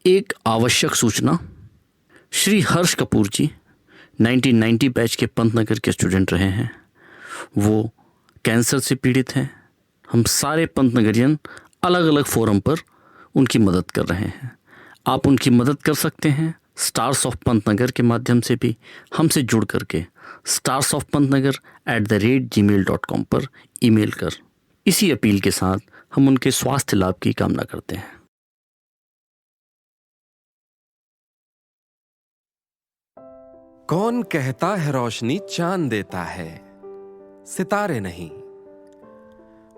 एक आवश्यक सूचना। श्री हर्ष कपूर जी 1990 बैच के पंतनगर के स्टूडेंट रहे हैं। वो कैंसर से पीड़ित हैं। हम सारे पंतनगरियन अलग अलग फोरम पर उनकी मदद कर रहे हैं। आप उनकी मदद कर सकते हैं स्टार्स ऑफ पंतनगर के माध्यम से भी हमसे जुड़ करके starsofpantnagar@gmail.com पर ईमेल कर। इसी अपील के साथ हम उनके स्वास्थ्य लाभ की कामना करते हैं। कौन कहता है रोशनी चांद देता है, सितारे नहीं।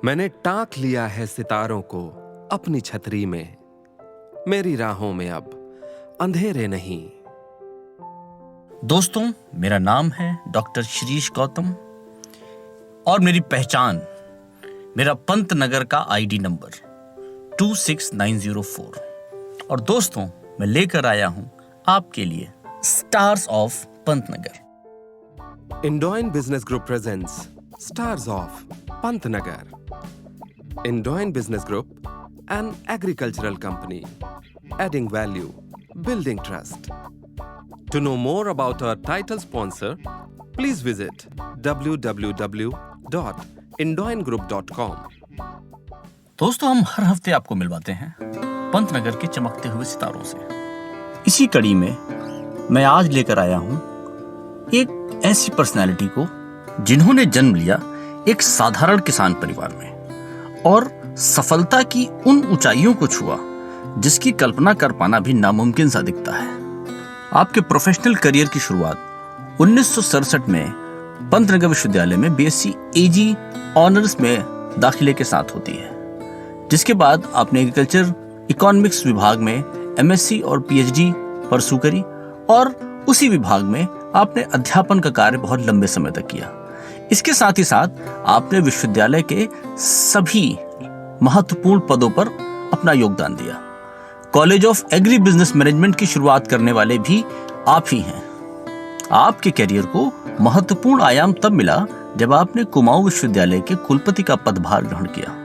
मैंने टांक लिया है सितारों को अपनी छतरी में। मेरी राहों में अब अंधेरे नहीं। दोस्तों, मेरा नाम है डॉक्टर शिरीष गौतम और मेरी पहचान मेरा पंतनगर का आईडी नंबर 26904। और दोस्तों, मैं लेकर आया हूं आपके लिए stars of Pantnagar. Indoin business group presents stars of Pantnagar. Indoin business group, an agricultural company, adding value, building trust. To know more about our title sponsor, please visit www.indoingroup.com. दोस्तों, हम हर हफ्ते आपको मिलवाते हैं पंतनगर के चमकते हुए सितारों से। इसी कड़ी में मैं आज लेकर आया हूं एक ऐसी पर्सनालिटी को जिन्होंने जन्म लिया एक साधारण किसान परिवार में और सफलता की उन ऊंचाइयों को छुआ जिसकी कल्पना कर पाना भी नामुमकिन सा दिखता है। आपके प्रोफेशनल करियर की शुरुआत 1967 में पंतनगर विश्वविद्यालय में बीएससी एजी ऑनर्स में दाखिले के साथ होती है, जिसके बाद आपने एग्रीकल्चर इकोनॉमिक्स विभाग में एमएससी और पीएचडी परसू करी और उसी विभाग में आपने अध्यापन का कार्य बहुत लंबे समय तक किया। इसके साथ ही साथ आपने विश्वविद्यालय के सभी महत्वपूर्ण पदों पर अपना योगदान दिया। College of agribusiness management की शुरुआत करने वाले भी आप ही हैं। आपके करियर को महत्वपूर्ण आयाम तब मिला जब आपने कुमाऊं विश्वविद्यालय के कुलपति का पदभार ग्रहण किया।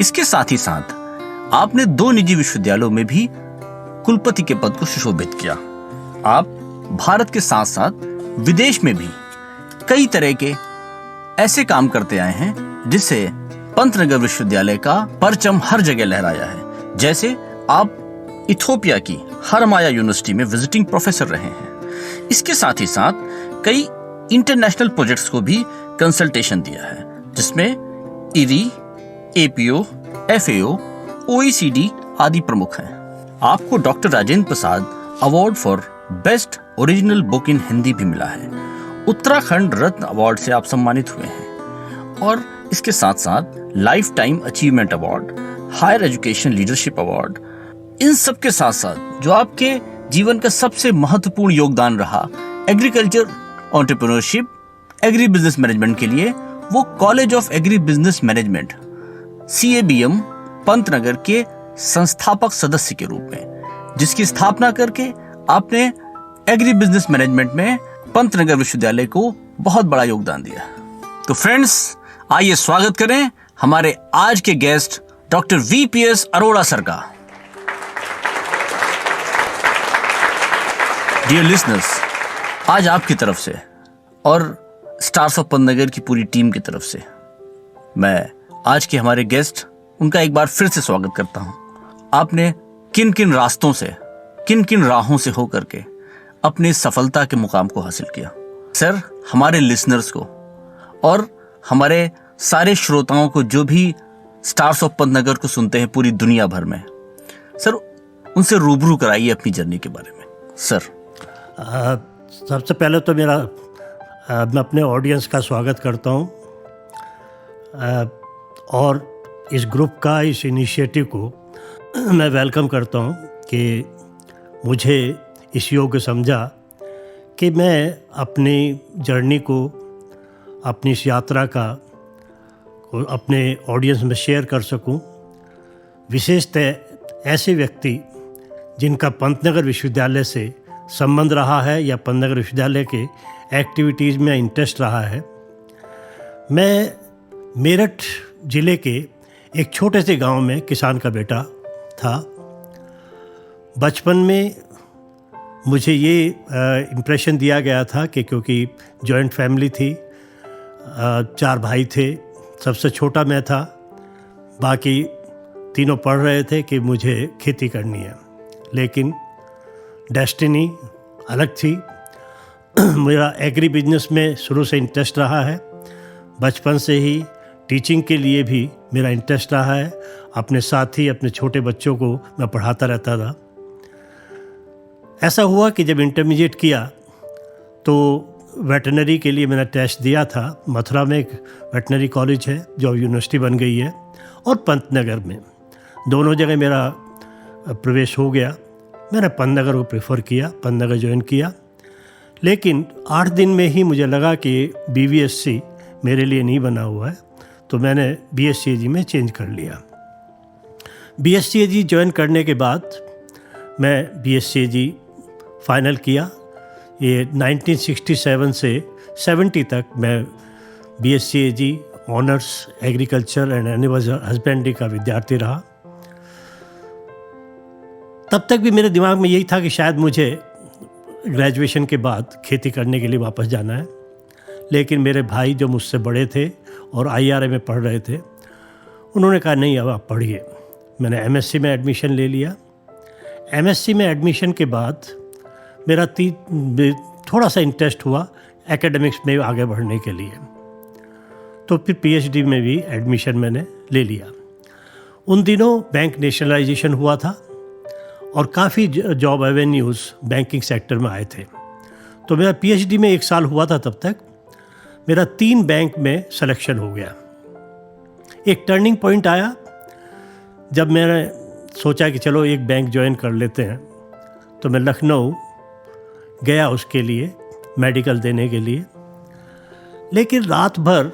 इसके साथ ही साथ आपने 2 निजी विश्वविद्यालयों में भी कुलपति के पद को सुशोभित किया। आप भारत के साथ साथ विदेश में भी कई तरह के ऐसे काम करते आए हैं जिससे पंतनगर विश्वविद्यालय का परचम हर जगह लहराया है। जैसे आप इथोपिया की हरमाया यूनिवर्सिटी में विजिटिंग प्रोफेसर रहे हैं। इसके साथ ही साथ कई इंटरनेशनल प्रोजेक्ट्स को भी कंसल्टेशन दिया है, जिसमें इरी, एपीओ, एफएओ, ओईसीडी आदि प्रमुख हैं। आपको doctor Rajendra Prasad award for best original book in Hindi भी मिला है। उत्तराखंड रत्न अवार्ड से आप सम्मानित हुए हैं और इसके साथ साथ life time achievement award, higher education leadership award, इन सब के साथ साथ जो आपके जीवन का सबसे महत्वपूर्ण योगदान रहा agriculture entrepreneurship, agri business management के लिए, वो college of agribusiness management CABM Pantnagar के संस्थापक सदस्य के रूप में, जिसकी स्थापना करके आपने एग्री बिजनेस मैनेजमेंट में पंतनगर विश्वविद्यालय को बहुत बड़ा योगदान दिया। तो फ्रेंड्स, आइए स्वागत करें हमारे आज के guest doctor VPS Arora sir का। डियर लिसनर्स, आज आपकी तरफ से और स्टार्स ऑफ पंतनगर की पूरी टीम की तरफ से मैं आज के हमारे गेस्ट उनका एक बार फिर से स्वागत करता हूं। आपने किन किन रास्तों से, किन किन राहों से होकर के अपनी सफलता के मुकाम को हासिल किया। सर, हमारे लिसनर्स को और हमारे सारे श्रोताओं को जो भी स्टार्स ऑफ पंतनगर को सुनते हैं पूरी दुनिया भर में, सर उनसे रूबरू कराइए अपनी जर्नी के बारे में। सर, सबसे पहले तो मैं अपने ऑडियंस का स्वागत करता हूं और इस ग्रुप का, इस इनिशिएटिव को मैं वेलकम करता हूं कि मुझे इस योग्य समझा कि मैं अपनी जर्नी को, अपनी इस यात्रा का अपने ऑडियंस में शेयर कर सकूं। विशेषतः ऐसे व्यक्ति जिनका पंतनगर विश्वविद्यालय से संबंध रहा है या पंतनगर विश्वविद्यालय के एक्टिविटीज़ में इंटरेस्ट रहा है। मैं मेरठ ज़िले के एक छोटे से गांव में किसान का बेटा था। बचपन में मुझे ये इम्प्रेशन दिया गया था कि क्योंकि जॉइंट फैमिली थी, 4 भाई थे, सबसे छोटा मैं था, बाकी तीनों पढ़ रहे थे कि मुझे खेती करनी है, लेकिन डेस्टिनी अलग थी। मेरा एग्री बिजनेस में शुरू से इंटरेस्ट रहा है, बचपन से ही टीचिंग के लिए भी मेरा इंटरेस्ट रहा है। अपने साथ ही अपने छोटे बच्चों को मैं पढ़ाता रहता था। ऐसा हुआ कि जब इंटरमीडिएट किया तो वेटरनरी के लिए मैंने टेस्ट दिया था। मथुरा में एक वेटरनरी कॉलेज है जो यूनिवर्सिटी बन गई है, और पंतनगर में, दोनों जगह मेरा प्रवेश हो गया। मैंने पंतनगर को प्रेफर किया, पंतनगर ज्वाइन किया, लेकिन 8 दिन में ही मुझे लगा कि BVSC मेरे लिए नहीं बना हुआ है, तो मैंने BSCAG में चेंज कर लिया। BSCAG ज्वाइन करने के बाद मैं BSCAG फाइनल किया। ये 1967 से 70 तक मैं BSCAG honours agriculture and animal husbandry का विद्यार्थी रहा। तब तक भी मेरे दिमाग में यही था कि शायद मुझे ग्रेजुएशन के बाद खेती करने के लिए वापस जाना है, लेकिन मेरे भाई जो मुझसे बड़े थे और IRA में पढ़ रहे थे, उन्होंने कहा नहीं, अब आप पढ़िए। मैंने MSc में एडमिशन ले लिया। MSc में एडमिशन के बाद मेरा थोड़ा सा इंटरेस्ट हुआ एकेडमिक्स में आगे बढ़ने के लिए, तो फिर PhD में भी एडमिशन मैंने ले लिया। उन दिनों बैंक नेशनलाइजेशन हुआ था और काफ़ी जॉब एवेन्यूज़ बैंकिंग सेक्टर में आए थे, तो मेरा PhD में 1 साल हुआ था। तब तक मेरा 3 बैंक में सिलेक्शन हो गया। एक टर्निंग पॉइंट आया जब मैंने सोचा कि चलो एक बैंक ज्वाइन कर लेते हैं, तो मैं लखनऊ गया उसके लिए, मेडिकल देने के लिए। लेकिन रात भर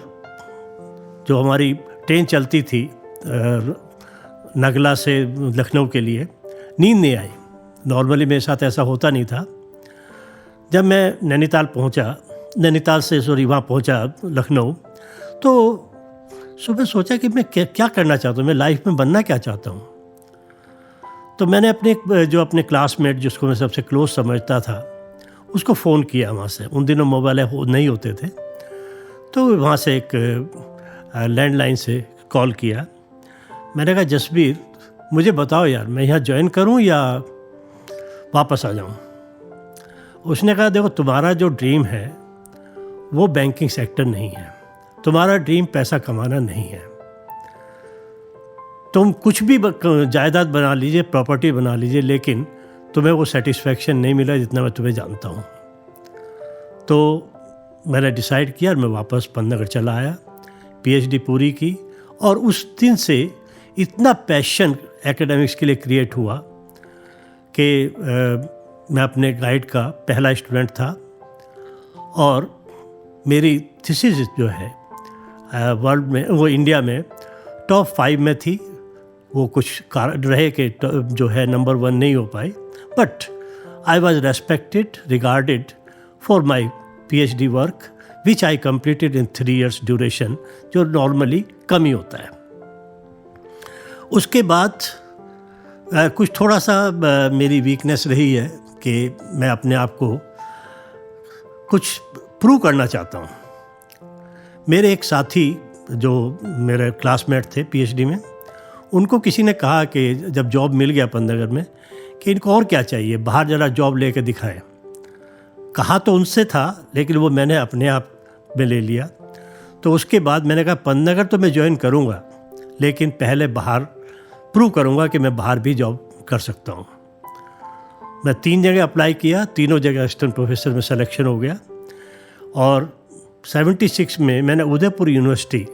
जो हमारी ट्रेन चलती थी नगला से लखनऊ के लिए, नींद नहीं आई। नॉर्मली मेरे साथ ऐसा होता नहीं था। जब मैं नैनीताल पहुंचा लखनऊ, तो सुबह सोचा कि मैं क्या करना चाहता हूँ, मैं लाइफ में बनना क्या चाहता हूँ। तो मैंने अपने क्लासमेट जिसको मैं सबसे क्लोज समझता था, उसको फ़ोन किया वहाँ से। उन दिनों मोबाइल नहीं होते थे, तो वहाँ से एक लैंडलाइन से कॉल किया। मैंने कहा, जसबीर मुझे बताओ यार, मैं यहाँ ज्वाइन करूँ या वापस आ जाऊँ। उसने कहा, देखो तुम्हारा जो ड्रीम है वो बैंकिंग सेक्टर नहीं है, तुम्हारा ड्रीम पैसा कमाना नहीं है। तुम कुछ भी जायदाद बना लीजिए, प्रॉपर्टी बना लीजिए, लेकिन तुम्हें वो सेटिस्फैक्शन नहीं मिला जितना मैं तुम्हें जानता हूँ। तो मैंने डिसाइड किया और मैं वापस पंतनगर चला आया, PhD पूरी की, और उस दिन से इतना पैशन एकेडमिक्स के लिए क्रिएट हुआ कि मैं अपने गाइड का पहला स्टूडेंट था, और मेरी थीसिस जो है वर्ल्ड में, वो इंडिया में टॉप 5 में थी। वो कुछ कारण रहे कि जो है नंबर 1 नहीं हो पाई, but I was respected, regarded for my PhD work which I completed in 3 years duration, जो नॉर्मली कम ही होता है। उसके बाद कुछ थोड़ा सा मेरी वीकनेस रही है कि मैं अपने आप को कुछ प्रूव करना चाहता हूँ। मेरे एक साथी जो मेरे क्लासमेट थे PhD में, उनको किसी ने कहा कि जब जॉब मिल गया पंतनगर में, कि इनको और क्या चाहिए, बाहर जरा जॉब लेके दिखाएं। कहा तो उनसे था, लेकिन वो मैंने अपने आप में ले लिया। तो उसके बाद मैंने कहा, पंतनगर तो मैं ज्वाइन करूँगा, लेकिन पहले बाहर प्रूव करूँगा कि मैं बाहर भी जॉब कर सकता हूँ। मैं 3 जगह अप्लाई किया, तीनों जगह असिस्टेंट प्रोफेसर में सिलेक्शन हो गया, और 76 में मैंने उदयपुर यूनिवर्सिटी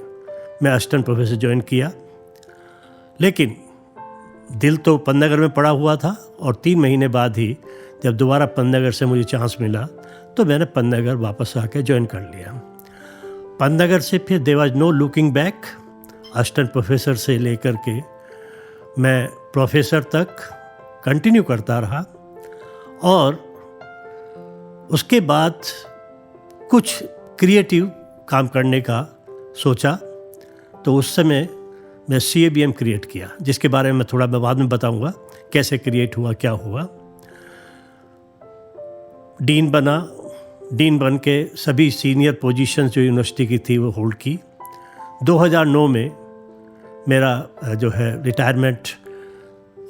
में असिस्टेंट प्रोफेसर ज्वाइन किया। लेकिन दिल तो पंतनगर में पड़ा हुआ था, और 3 महीने बाद ही जब दोबारा पंतनगर से मुझे चांस मिला, तो मैंने पंतनगर वापस आके ज्वाइन कर लिया। पंतनगर से फिर there was no looking back. Assistant professor से लेकर के मैं प्रोफेसर तक कंटिन्यू करता रहा, और उसके बाद कुछ क्रिएटिव काम करने का सोचा। तो उस समय मैं CABM क्रिएट किया, जिसके बारे में थोड़ा मैं बाद में बताऊंगा कैसे क्रिएट हुआ, क्या हुआ। डीन बना, डीन बन के सभी सीनियर पोजीशंस जो यूनिवर्सिटी की थी वो होल्ड की। 2009 में मेरा जो है रिटायरमेंट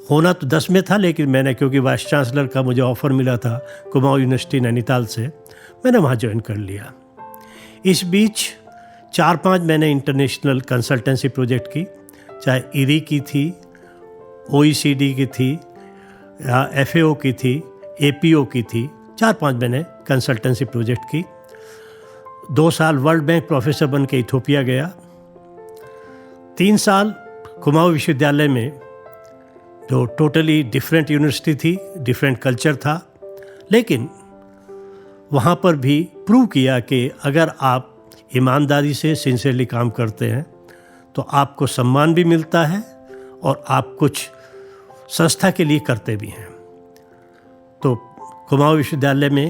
होना तो 10 में था, लेकिन मैंने, क्योंकि वाइस चांसलर का मुझे ऑफ़र मिला था कुमाऊं यूनिवर्सिटी नैनीताल से, मैंने वहाँ ज्वाइन कर लिया। इस बीच 4-5 मैंने इंटरनेशनल कंसल्टेंसी प्रोजेक्ट की, चाहे IRI की थी, OECD की थी, या FAO की थी, APO की थी। 4-5 मैंने कंसल्टेंसी प्रोजेक्ट की। 2 साल वर्ल्ड बैंक प्रोफेसर बन के इथोपिया गया। 3 साल कुमाऊं विश्वविद्यालय में, जो टोटली डिफरेंट यूनिवर्सिटी थी, डिफरेंट कल्चर था, लेकिन वहाँ पर भी प्रूव किया कि अगर आप ईमानदारी से सिंसियरली काम करते हैं तो आपको सम्मान भी मिलता है और आप कुछ संस्था के लिए करते भी हैं। तो कुमाऊं विश्वविद्यालय में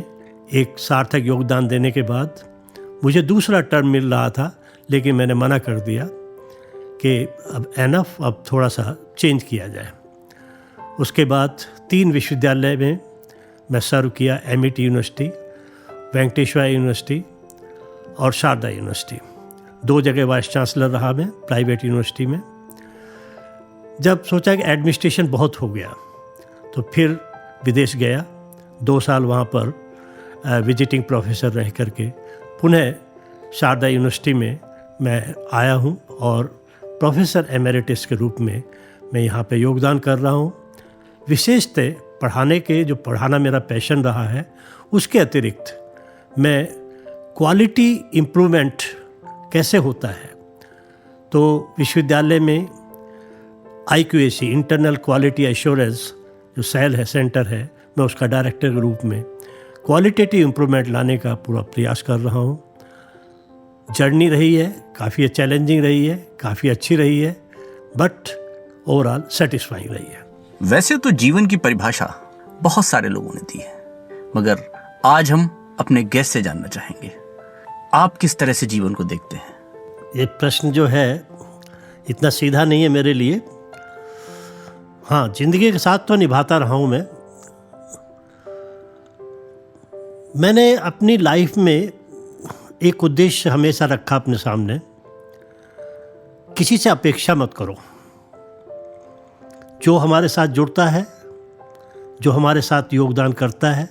एक सार्थक योगदान देने के बाद मुझे दूसरा टर्म मिल रहा था, लेकिन मैंने मना कर दिया कि अब एनफ, अब थोड़ा सा चेंज किया जाए। उसके बाद 3 विश्वविद्यालय में मैं सर्व किया, MIT यूनिवर्सिटी, वेंकटेश्वर यूनिवर्सिटी और शारदा यूनिवर्सिटी। 2 जगह वाइस चांसलर रहा मैं प्राइवेट यूनिवर्सिटी में। जब सोचा कि एडमिनिस्ट्रेशन बहुत हो गया तो फिर विदेश गया। 2 साल वहाँ पर विजिटिंग प्रोफेसर रह करके पुनः शारदा यूनिवर्सिटी में मैं आया हूँ और प्रोफेसर एमेरिटस के रूप में मैं यहाँ पे योगदान कर रहा हूँ। विशेषतः पढ़ाने के, जो पढ़ाना मेरा पैशन रहा है, उसके अतिरिक्त मैं क्वालिटी इम्प्रूवमेंट कैसे होता है, तो विश्वविद्यालय में IQAC, इंटरनल क्वालिटी एश्योरेंस, जो सेल है, सेंटर है, मैं उसका डायरेक्टर के रूप में क्वालिटेटिव इम्प्रूवमेंट लाने का पूरा प्रयास कर रहा हूँ। जर्नी रही है, काफ़ी चैलेंजिंग रही है, काफ़ी अच्छी रही है, बट ओवरऑल सेटिस्फाइंग रही है। वैसे तो जीवन की परिभाषा बहुत सारे लोगों ने दी है, मगर आज हम अपने गेस्ट से जानना चाहेंगे, आप किस तरह से जीवन को देखते हैं? ये प्रश्न जो है इतना सीधा नहीं है मेरे लिए। हाँ, जिंदगी के साथ तो निभाता रहा हूँ मैं। मैंने अपनी लाइफ में एक उद्देश्य हमेशा रखा अपने सामने, किसी से अपेक्षा मत करो। जो हमारे साथ जुड़ता है, जो हमारे साथ योगदान करता है,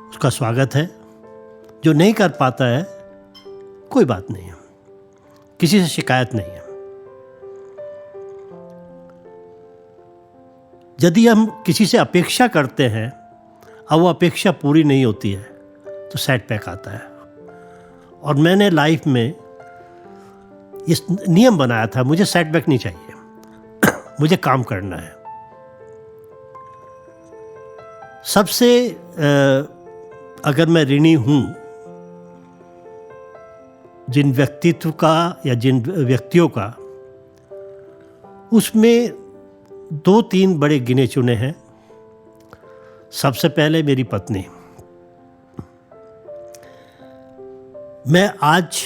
उसका स्वागत है। जो नहीं कर पाता है, कोई बात नहीं है, किसी से शिकायत नहीं है। यदि हम किसी से अपेक्षा करते हैं और वो अपेक्षा पूरी नहीं होती है तो सेटबैक आता है। और मैंने लाइफ में इस नियम बनाया था, मुझे सेटबैक नहीं चाहिए, मुझे काम करना है। सबसे अगर मैं ऋणी हूँ जिन व्यक्तित्व का या जिन व्यक्तियों का, उसमें 2-3 बड़े गिने चुने हैं। सबसे पहले मेरी पत्नी। मैं आज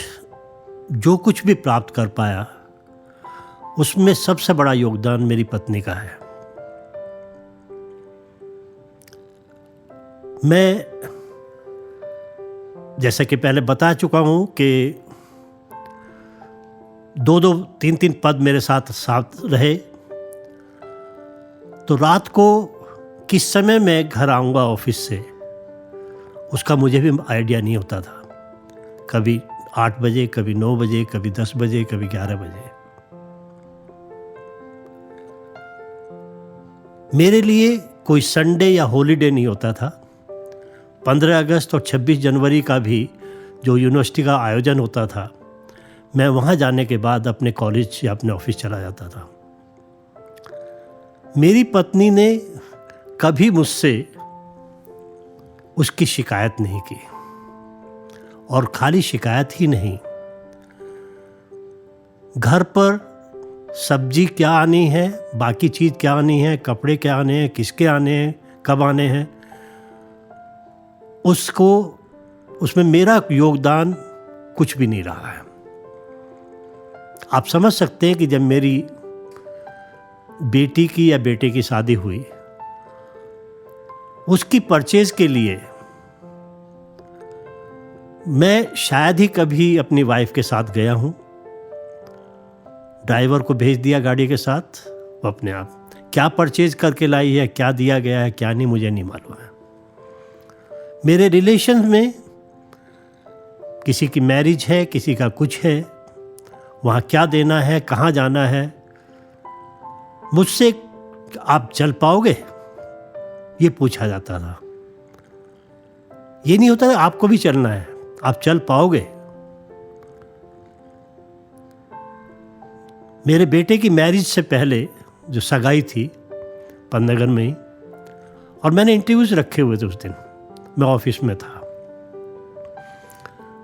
जो कुछ भी प्राप्त कर पाया उसमें सबसे बड़ा योगदान मेरी पत्नी का है। मैं जैसा कि पहले बता चुका हूँ कि 2-2, 3-3 पद मेरे साथ रहे। तो रात को किस समय मैं घर आऊँगा ऑफिस से, उसका मुझे भी आइडिया नहीं होता था। कभी 8 बजे, कभी 9 बजे, कभी 10 बजे, कभी 11 बजे। मेरे लिए कोई संडे या हॉलीडे नहीं होता था। 15 अगस्त और 26 जनवरी का भी जो यूनिवर्सिटी का आयोजन होता था, मैं वहाँ जाने के बाद अपने कॉलेज या अपने ऑफिस चला जाता था। मेरी पत्नी ने कभी मुझसे उसकी शिकायत नहीं की, और खाली शिकायत ही नहीं, घर पर सब्जी क्या आनी है, बाकी चीज़ क्या आनी है, कपड़े क्या आने हैं, किसके आने हैं, कब आने हैं, उसमें मेरा योगदान कुछ भी नहीं रहा है। आप समझ सकते हैं कि जब मेरी बेटी की या बेटे की शादी हुई, उसकी परचेज के लिए मैं शायद ही कभी अपनी वाइफ के साथ गया हूँ। ड्राइवर को भेज दिया गाड़ी के साथ, वो अपने आप क्या परचेज करके लाई है, क्या दिया गया है, क्या नहीं, मुझे नहीं मालूम है। मेरे रिलेशन में किसी की मैरिज है, किसी का कुछ है, वहाँ क्या देना है, कहाँ जाना है, मुझसे आप चल पाओगे ये पूछा जाता था। ये नहीं होता आपको भी चलना है, आप चल पाओगे। मेरे बेटे की मैरिज से पहले जो सगाई थी पंतनगर में ही, और मैंने इंटरव्यूज रखे हुए थे उस दिन, मैं ऑफिस में था।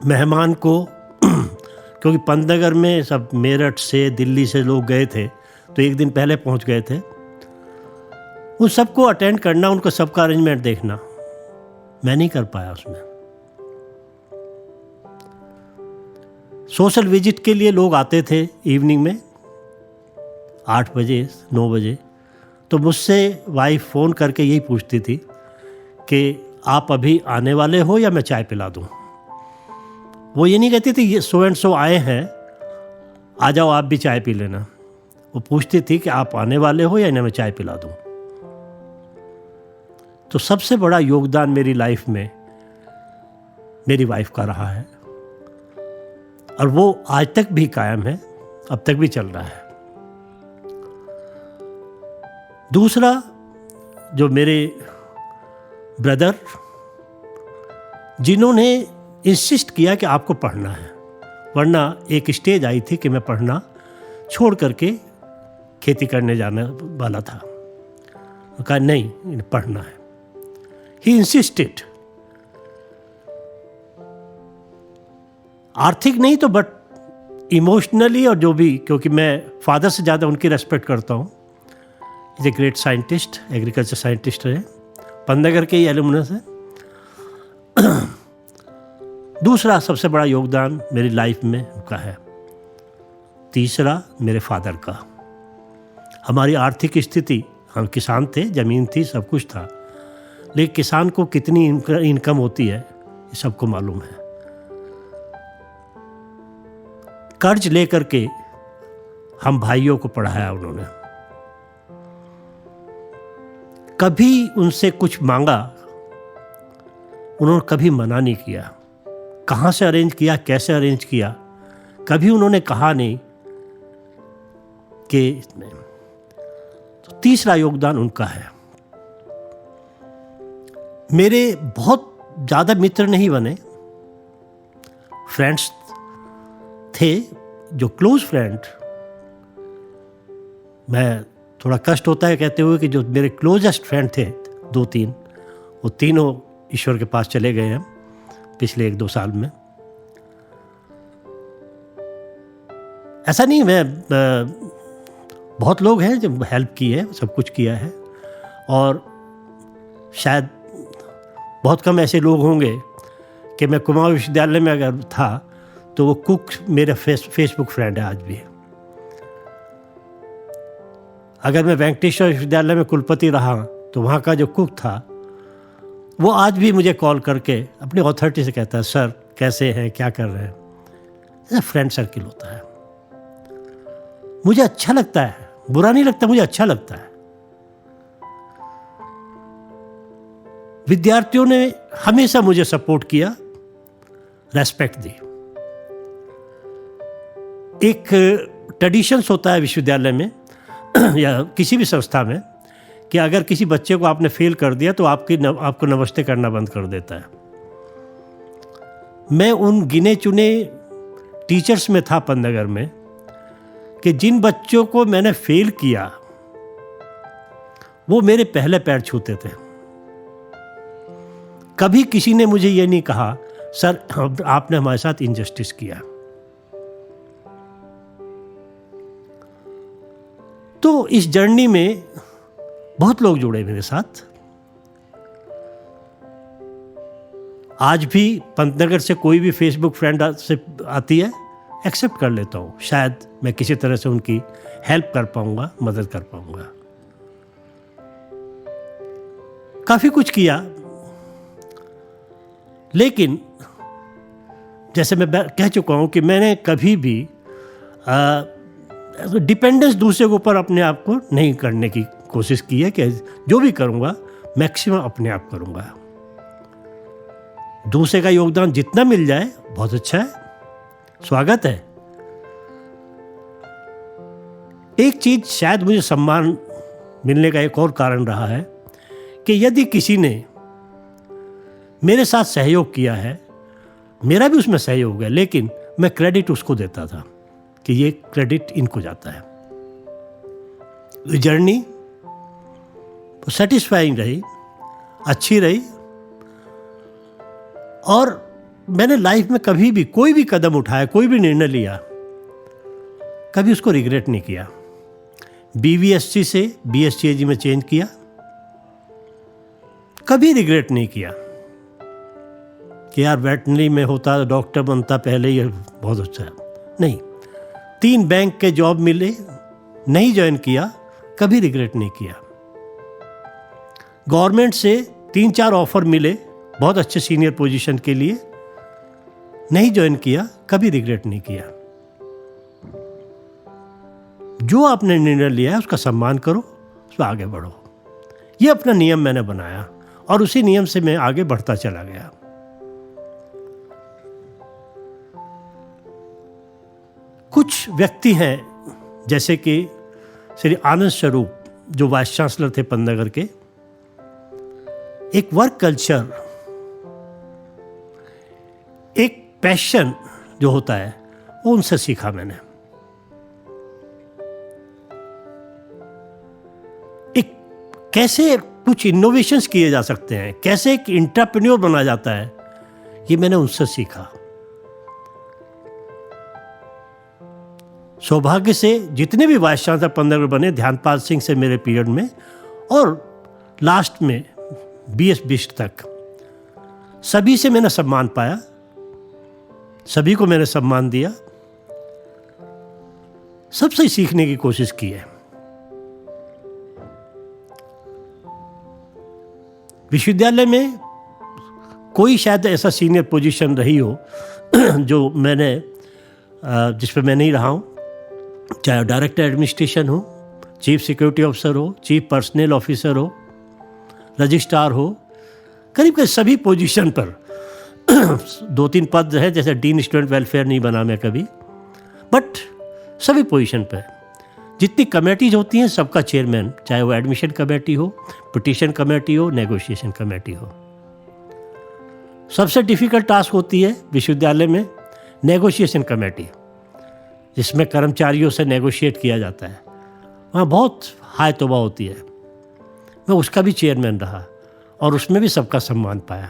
मेहमान को क्योंकि पंतनगर में सब मेरठ से, दिल्ली से लोग गए थे, तो एक दिन पहले पहुंच गए थे। उन सबको अटेंड करना, उनको सबका अरेंजमेंट देखना, मैं नहीं कर पाया उसमें। सोशल विजिट के लिए लोग आते थे इवनिंग में 8 बजे 9 बजे, तो मुझसे वाइफ फ़ोन करके यही पूछती थी कि आप अभी आने वाले हो या मैं चाय पिला दूं। वो ये नहीं कहती थी ये सो एंड सो आए हैं, आ जाओ आप भी चाय पी लेना। वो पूछती थी कि आप आने वाले हो या इन्हें मैं चाय पिला दूं। तो सबसे बड़ा योगदान मेरी लाइफ में मेरी वाइफ का रहा है, और वो आज तक भी कायम है, अब तक भी चल रहा है। दूसरा, जो मेरे ब्रदर, जिन्होंने इंसिस्ट किया कि आपको पढ़ना है, वरना एक स्टेज आई थी कि मैं पढ़ना छोड़ करके खेती करने जाने वाला था। कहा नहीं, पढ़ना है। He insisted. आर्थिक नहीं तो बट इमोशनली, और जो भी, क्योंकि मैं फादर से ज़्यादा उनकी रेस्पेक्ट करता हूँ। Is a great scientist, agriculture scientist है, पंतनगर के ही एलुमनस है। दूसरा सबसे बड़ा योगदान मेरी लाइफ में उनका है। तीसरा मेरे फादर का। हमारी आर्थिक स्थिति, हम किसान थे, ज़मीन थी, सब कुछ था, लेकिन किसान को कितनी इनकम होती है ये सबको मालूम है। कर्ज लेकर के हम भाइयों को पढ़ाया उन्होंने। कभी उनसे कुछ मांगा, उन्होंने कभी मना नहीं किया। कहाँ से अरेंज किया, कैसे अरेंज किया, कभी उन्होंने कहा नहीं कि तो तीसरा योगदान उनका है। मेरे बहुत ज़्यादा मित्र नहीं बने, फ्रेंड्स थे जो क्लोज फ्रेंड। मैं थोड़ा कष्ट होता है कहते हुए कि जो मेरे क्लोजेस्ट फ्रेंड थे 2-3, वो तीनों ईश्वर के पास चले गए हैं पिछले 1-2 साल में। ऐसा नहीं, मैं बहुत लोग हैं जो हेल्प की है, सब कुछ किया है, और शायद बहुत कम ऐसे लोग होंगे कि मैं कुमाऊं विश्वविद्यालय में अगर था तो वो कुक मेरा फेसबुक फ्रेंड है आज भी। अगर मैं वेंकटेश्वर विश्वविद्यालय में कुलपति रहा तो वहाँ का जो कुक था वो आज भी मुझे कॉल करके अपनी अथॉरिटी से कहता है, सर कैसे हैं, क्या कर रहे हैं। ऐसा फ्रेंड सर्किल होता है। मुझे अच्छा लगता है, बुरा नहीं लगता, मुझे अच्छा लगता है। विद्यार्थियों ने हमेशा मुझे सपोर्ट किया, रेस्पेक्ट दी। एक ट्रेडिशंस होता है विश्वविद्यालय में या किसी भी संस्था में कि अगर किसी बच्चे को आपने फेल कर दिया तो आपको नमस्ते करना बंद कर देता है। मैं उन गिने चुने टीचर्स में था पंतनगर में कि जिन बच्चों को मैंने फेल किया वो मेरे पहले पैर छूते थे। कभी किसी ने मुझे ये नहीं कहा, सर आपने हमारे साथ इनजस्टिस किया। तो इस जर्नी में बहुत लोग जुड़े मेरे साथ। आज भी पंतनगर से कोई भी फेसबुक फ्रेंड से आती है, एक्सेप्ट कर लेता हूँ, शायद मैं किसी तरह से उनकी हेल्प कर पाऊँगा, मदद कर पाऊँगा। काफ़ी कुछ किया, लेकिन जैसे मैं कह चुका हूँ कि मैंने कभी भी डिपेंडेंस दूसरे के ऊपर अपने आप को नहीं करने की कोशिश की है कि जो भी करूँगा मैक्सिमम अपने आप करूँगा। दूसरे का योगदान जितना मिल जाए बहुत अच्छा है, स्वागत है। एक चीज शायद मुझे सम्मान मिलने का एक और कारण रहा है कि यदि किसी ने मेरे साथ सहयोग किया है, मेरा भी उसमें सहयोग है, लेकिन मैं क्रेडिट उसको देता था कि ये क्रेडिट इनको जाता है। जर्नी सेटिस्फाइंग रही, अच्छी रही, और मैंने लाइफ में कभी भी कोई भी कदम उठाया, कोई भी निर्णय लिया, कभी उसको रिग्रेट नहीं किया। BVSC से BSCAG में चेंज किया, कभी रिग्रेट नहीं किया कि यार वेटनरी में होता, डॉक्टर बनता पहले, ये बहुत अच्छा है। नहीं, 3 बैंक के जॉब मिले, नहीं ज्वाइन किया, कभी रिग्रेट नहीं किया। गवर्नमेंट से 3-4 ऑफर मिले बहुत अच्छे सीनियर पोजीशन के लिए, नहीं ज्वाइन किया, कभी रिग्रेट नहीं किया। जो आपने निर्णय लिया है उसका सम्मान करो, उसमें आगे बढ़ो। ये अपना नियम मैंने बनाया और उसी नियम से मैं आगे बढ़ता चला गया। कुछ व्यक्ति हैं जैसे कि श्री आनंद स्वरूप, जो वाइस चांसलर थे पंतनगर के, एक वर्क कल्चर, एक पैशन जो होता है वो उनसे सीखा मैंने। एक कैसे कुछ इनोवेशंस किए जा सकते हैं, कैसे एक एंटरप्रेन्योर बना जाता है, ये मैंने उनसे सीखा। सौभाग्य से जितने भी वाइस चांसलर पंतनगर बने, ध्यानपाल सिंह से मेरे पीरियड में, और लास्ट में BS बिष्ट तक, सभी से मैंने सम्मान पाया, सभी को मैंने सम्मान दिया, सबसे सीखने की कोशिश की है। विश्वविद्यालय में कोई शायद ऐसा सीनियर पोजीशन रही हो जो मैंने जिस पे मैं नहीं रहा हूँ, चाहे डायरेक्टर एडमिनिस्ट्रेशन हो, चीफ सिक्योरिटी ऑफिसर हो, चीफ पर्सनल ऑफिसर हो, रजिस्ट्रार हो, करीब करीब सभी पोजीशन पर 2-3 पद है, जैसे डीन स्टूडेंट वेलफेयर नहीं बना मैं कभी, बट सभी पोजीशन पर जितनी कमेटीज होती हैं सबका चेयरमैन, चाहे वो एडमिशन कमेटी हो, पिटीशन कमेटी हो, नेगोशिएशन कमेटी हो। सबसे डिफिकल्ट टास्क होती है विश्वविद्यालय में नेगोशिएशन कमेटी, जिसमें कर्मचारियों से नेगोशिएट किया जाता है। वहाँ बहुत हाय तौबा होती है। मैं उसका भी चेयरमैन रहा और उसमें भी सबका सम्मान पाया।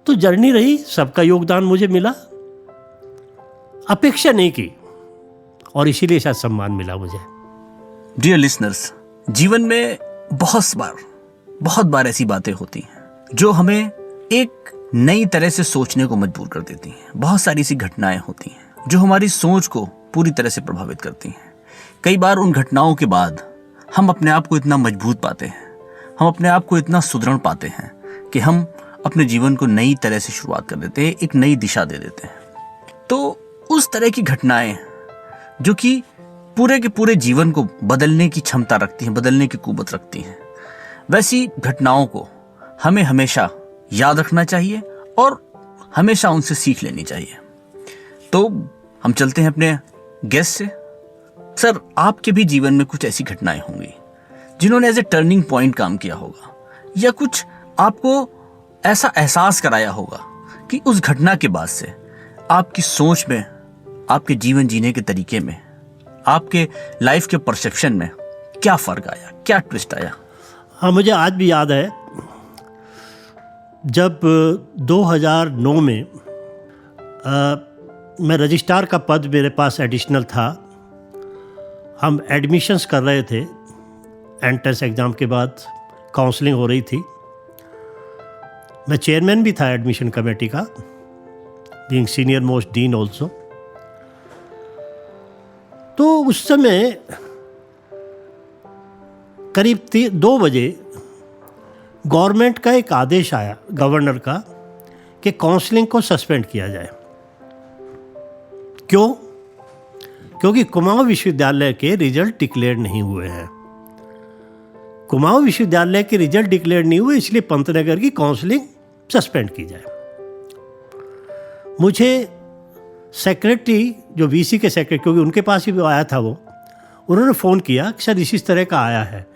तो जर्नी रही, सबका योगदान मुझे मिला, अपेक्षा नहीं की, और इसीलिए शायद सम्मान मिला मुझे। डियर लिसनर्स, जीवन में बहुत बार ऐसी बातें होती हैं जो हमें एक नई तरह से सोचने को मजबूर कर देती हैं। बहुत सारी सी घटनाएं होती हैं जो हमारी सोच को पूरी तरह से प्रभावित करती हैं। कई बार उन घटनाओं के बाद हम अपने आप को इतना मजबूत पाते हैं, हम अपने आप को इतना सुदृढ़ पाते हैं कि हम अपने जीवन को नई तरह से शुरुआत कर देते हैं, एक नई दिशा दे देते हैं। तो उस तरह की घटनाएं जो कि पूरे के पूरे जीवन को बदलने की क्षमता रखती हैं, बदलने की कुव्वत रखती हैं, वैसी घटनाओं को हमें हमेशा याद रखना चाहिए और हमेशा उनसे सीख लेनी चाहिए। तो हम चलते हैं अपने गेस्ट से। सर, आपके भी जीवन में कुछ ऐसी घटनाएं होंगी जिन्होंने एज ए टर्निंग पॉइंट काम किया होगा, या कुछ आपको ऐसा एहसास कराया होगा कि उस घटना के बाद से आपकी सोच में, आपके जीवन जीने के तरीके में, आपके लाइफ के परसेप्शन में क्या फर्क आया, क्या ट्विस्ट आया? हाँ, मुझे आज भी याद है जब 2009 में मैं रजिस्ट्रार का पद मेरे पास एडिशनल था। हम एडमिशन्स कर रहे थे, एंट्रेंस एग्ज़ाम के बाद काउंसलिंग हो रही थी। मैं चेयरमैन भी था एडमिशन कमेटी का, being senior most dean also. उस समय करीब 2 बजे गवर्नमेंट का एक आदेश आया, गवर्नर का, कि काउंसलिंग को सस्पेंड किया जाए। क्यों? क्योंकि कुमाऊं विश्वविद्यालय के रिजल्ट डिक्लेयर नहीं हुए हैं। कुमाऊं विश्वविद्यालय के रिजल्ट डिक्लेयर नहीं हुए, इसलिए पंतनगर की काउंसलिंग सस्पेंड की जाए। मुझे सेक्रेटरी, जो वीसी के सेक्रेटरी, क्योंकि उनके पास ही आया था वो, उन्होंने फ़ोन किया कि सर इसी तरह का आया है।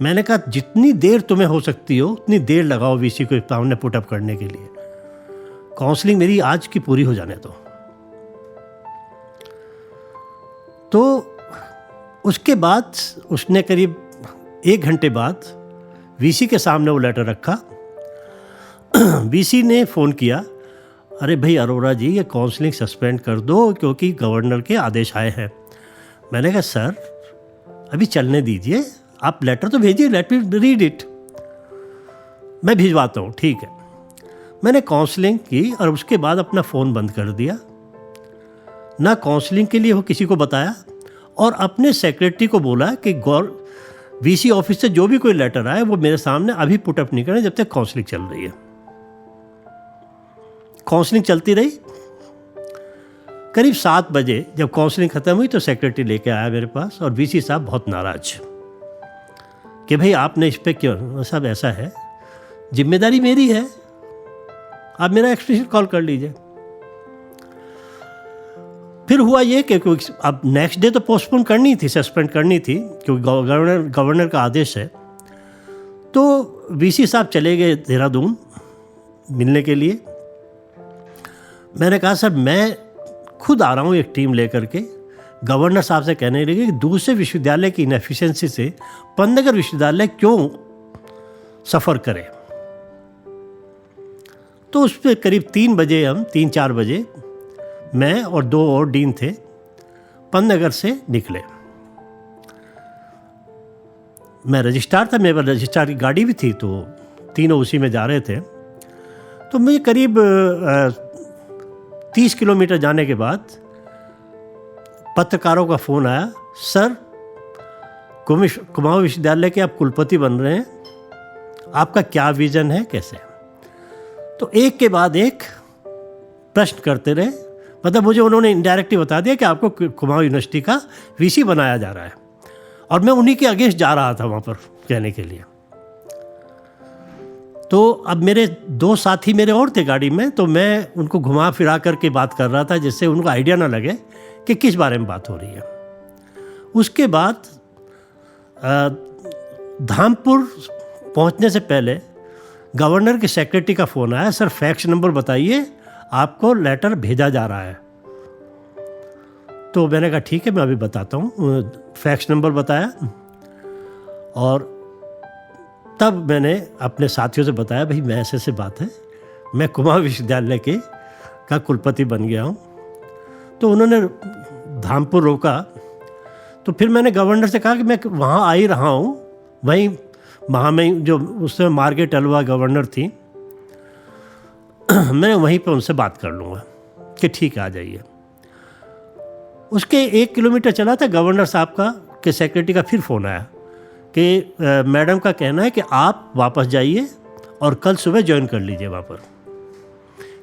मैंने कहा जितनी देर तुम्हें हो सकती हो उतनी देर लगाओ वीसी को सामने पुटअप करने के लिए, काउंसलिंग मेरी आज की पूरी हो जाने दो। तो उसके बाद उसने करीब 1 घंटे बाद वीसी के सामने वो लेटर रखा। वीसी ने फ़ोन किया, अरे भाई अरोड़ा जी, ये काउंसलिंग सस्पेंड कर दो क्योंकि गवर्नर के आदेश आए हैं। मैंने कहा सर अभी चलने दीजिए, आप लेटर तो भेजिए, लेट मी रीड इट, मैं भिजवाता हूँ। ठीक है। मैंने काउंसलिंग की और उसके बाद अपना फ़ोन बंद कर दिया। ना काउंसलिंग के लिए वो किसी को बताया, और अपने सेक्रेटरी को बोला कि वीसी ऑफिस से जो भी कोई लेटर आए वो मेरे सामने अभी पुटअप नहीं करें जब तक काउंसलिंग चल रही है। काउंसलिंग चलती रही। करीब 7 बजे जब काउंसलिंग ख़त्म हुई तो सेक्रेटरी लेके आया मेरे पास, और वीसी साहब बहुत नाराज कि भाई आपने इस पर क्यों? साहब ऐसा है, जिम्मेदारी मेरी है, आप मेरा एक्सप्रेशन कॉल कर लीजिए। फिर हुआ ये कि अब नेक्स्ट डे तो पोस्टपोन करनी थी, सस्पेंड करनी थी, क्योंकि गवर्नर का आदेश है। तो वीसी साहब चले गए देहरादून मिलने के लिए। मैंने कहा सर मैं खुद आ रहा हूँ एक टीम लेकर के। गवर्नर साहब से कहने लगे कि दूसरे विश्वविद्यालय की इनएफिशिएंसी से पंतनगर विश्वविद्यालय क्यों सफ़र करे। तो उस पर करीब 3 बजे, हम 3-4 बजे, मैं और 2 और डीन थे, पंतनगर से निकले। मैं रजिस्ट्रार था, मेरे पास रजिस्ट्रार की गाड़ी भी थी, तो तीनों उसी में जा रहे थे। तो मुझे करीब 30 किलोमीटर जाने के बाद पत्रकारों का फ़ोन आया, सर कुमाऊं विश्वविद्यालय के आप कुलपति बन रहे हैं, आपका क्या विज़न है, कैसे? तो एक के बाद एक प्रश्न करते रहे। मतलब मुझे उन्होंने इनडायरेक्टली बता दिया कि आपको कुमाऊं यूनिवर्सिटी का वीसी बनाया जा रहा है, और मैं उन्हीं के अगेंस्ट जा रहा था वहाँ पर कहने के लिए। तो अब मेरे 2 साथी मेरे और थे गाड़ी में, तो मैं उनको घुमा फिरा करके बात कर रहा था जिससे उनको आइडिया ना लगे कि किस बारे में बात हो रही है। उसके बाद धामपुर पहुंचने से पहले गवर्नर के सेक्रेटरी का फ़ोन आया, सर फैक्स नंबर बताइए, आपको लेटर भेजा जा रहा है। तो मैंने कहा ठीक है मैं अभी बताता हूँ। फैक्स नंबर बताया, और तब मैंने अपने साथियों से बताया, भाई मैं ऐसे बात है, मैं कुमाऊं विश्वविद्यालय का कुलपति बन गया हूँ। तो उन्होंने धामपुर रोका। तो फिर मैंने गवर्नर से कहा कि मैं वहाँ आ ही रहा हूँ, वहीं वहाँ में जो उस समय मार्गरेट अल्वा गवर्नर थी, मैं वहीं पे उनसे बात कर लूँगा कि ठीक है आ जाइए। उसके 1 किलोमीटर चला था, गवर्नर साहब का के सेक्रेटरी का फिर फ़ोन आया कि मैडम का कहना है कि आप वापस जाइए और कल सुबह ज्वाइन कर लीजिए वहाँ पर,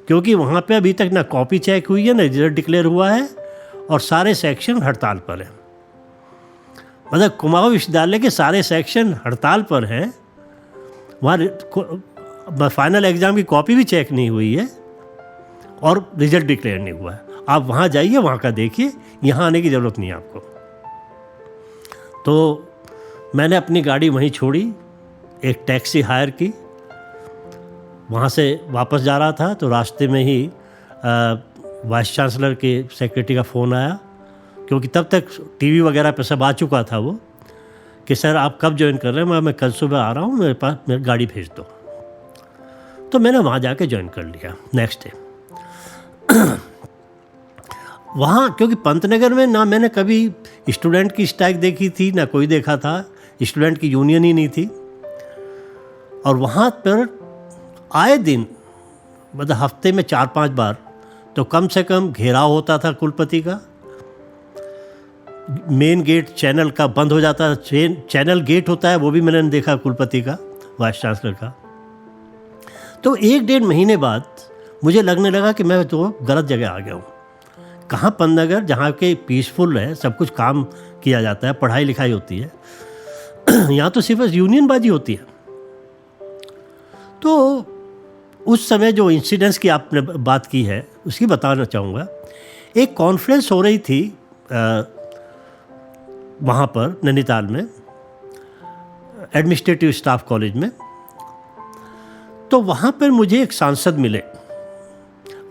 क्योंकि वहाँ पे अभी तक ना कॉपी चेक हुई है, ना रिजल्ट डिक्लेयर हुआ है, और सारे सेक्शन हड़ताल पर हैं। मतलब कुमाऊं विश्वविद्यालय के सारे सेक्शन हड़ताल पर हैं। वहाँ फाइनल एग्ज़ाम की कॉपी भी चेक नहीं हुई है और रिजल्ट डिक्लेयर नहीं हुआ है। आप वहाँ जाइए, वहाँ का देखिए, यहाँ आने की ज़रूरत नहीं है आपको। तो मैंने अपनी गाड़ी वहीं छोड़ी, एक टैक्सी हायर की, वहाँ से वापस जा रहा था। तो रास्ते में ही वाइस चांसलर के सेक्रेटरी का फ़ोन आया, क्योंकि तब तक टीवी वगैरह पे सब आ चुका था वो, कि सर आप कब ज्वाइन कर रहे हैं? मैं कल सुबह आ रहा हूँ, मेरे पास मेरी गाड़ी भेज दो। तो मैंने वहाँ जाके ज्वाइन कर लिया नेक्स्ट डे। वहाँ क्योंकि पंतनगर में ना मैंने कभी स्टूडेंट की स्ट्राइक देखी थी, ना कोई देखा था, स्टूडेंट की यूनियन ही नहीं थी। और वहाँ पर आए दिन, मतलब हफ्ते में 4-5 बार तो कम से कम घेराव होता था कुलपति का। मेन गेट चैनल का बंद हो जाता है, चैनल गेट होता है, वो भी मैंने देखा कुलपति का, वाइस चांसलर का। तो 1-1.5 महीने बाद मुझे लगने लगा कि मैं तो गलत जगह आ गया हूँ। कहाँ पंतनगर, जहाँ के पीसफुल है, सब कुछ काम किया जाता है, पढ़ाई लिखाई होती है, यहाँ तो सिर्फ यूनियनबाजी होती है। तो उस समय जो इंसिडेंट्स की आपने बात की है उसकी बताना चाहूँगा। एक कॉन्फ्रेंस हो रही थी वहाँ पर नैनीताल में, एडमिनिस्ट्रेटिव स्टाफ कॉलेज में। तो वहाँ पर मुझे एक सांसद मिले।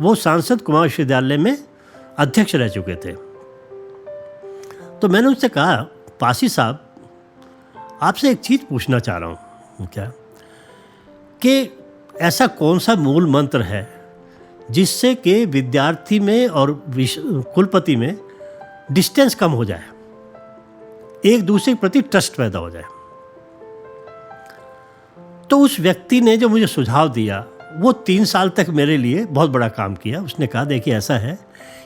वो सांसद कुमाऊं विश्वविद्यालय में अध्यक्ष रह चुके थे। तो मैंने उनसे कहा, पासी साहब, आपसे एक चीज़ पूछना चाह रहा हूँ, क्या कि ऐसा कौन सा मूल मंत्र है जिससे कि विद्यार्थी में और कुलपति में डिस्टेंस कम हो जाए, एक दूसरे के प्रति ट्रस्ट पैदा हो जाए। तो उस व्यक्ति ने जो मुझे सुझाव दिया, वो 3 साल तक मेरे लिए बहुत बड़ा काम किया। उसने कहा, देखिए ऐसा है,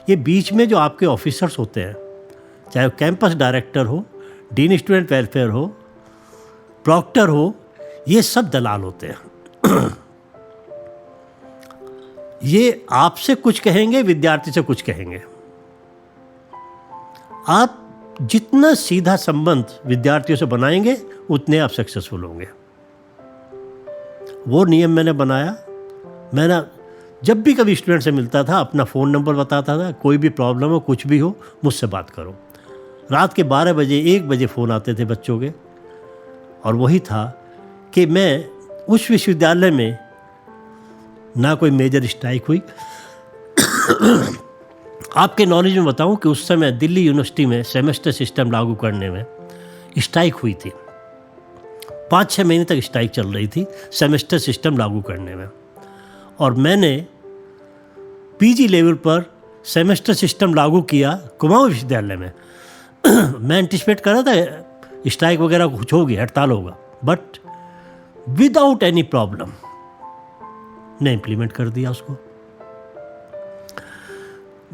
ये बीच में जो आपके ऑफिसर्स होते हैं, चाहे वो कैंपस डायरेक्टर हो, डीन स्टूडेंट वेलफेयर हो, प्रॉक्टर हो, ये सब दलाल होते हैं। ये आपसे कुछ कहेंगे, विद्यार्थी से कुछ कहेंगे। आप जितना सीधा संबंध विद्यार्थियों से बनाएंगे उतने आप सक्सेसफुल होंगे। वो नियम मैंने बनाया। मैंने जब भी कभी स्टूडेंट से मिलता था अपना फ़ोन नंबर बताता था, कोई भी प्रॉब्लम हो, कुछ भी हो, मुझसे बात करो। रात के 12 बजे 1 बजे फ़ोन आते थे बच्चों के। और वही था कि मैं उस विश्वविद्यालय में ना कोई मेजर स्ट्राइक हुई। आपके नॉलेज में बताऊं कि उस समय दिल्ली यूनिवर्सिटी में सेमेस्टर सिस्टम लागू करने में स्ट्राइक हुई थी। 5-6 महीने तक स्ट्राइक चल रही थी सेमेस्टर सिस्टम लागू करने में। और मैंने पीजी लेवल पर सेमेस्टर सिस्टम लागू किया कुमाऊं विश्वविद्यालय में। मैं एंटिसिपेट कर रहा था स्ट्राइक वगैरह कुछ होगी, हड़ताल होगा, बट विदाउट एनी प्रॉब्लम ने इम्प्लीमेंट कर दिया उसको।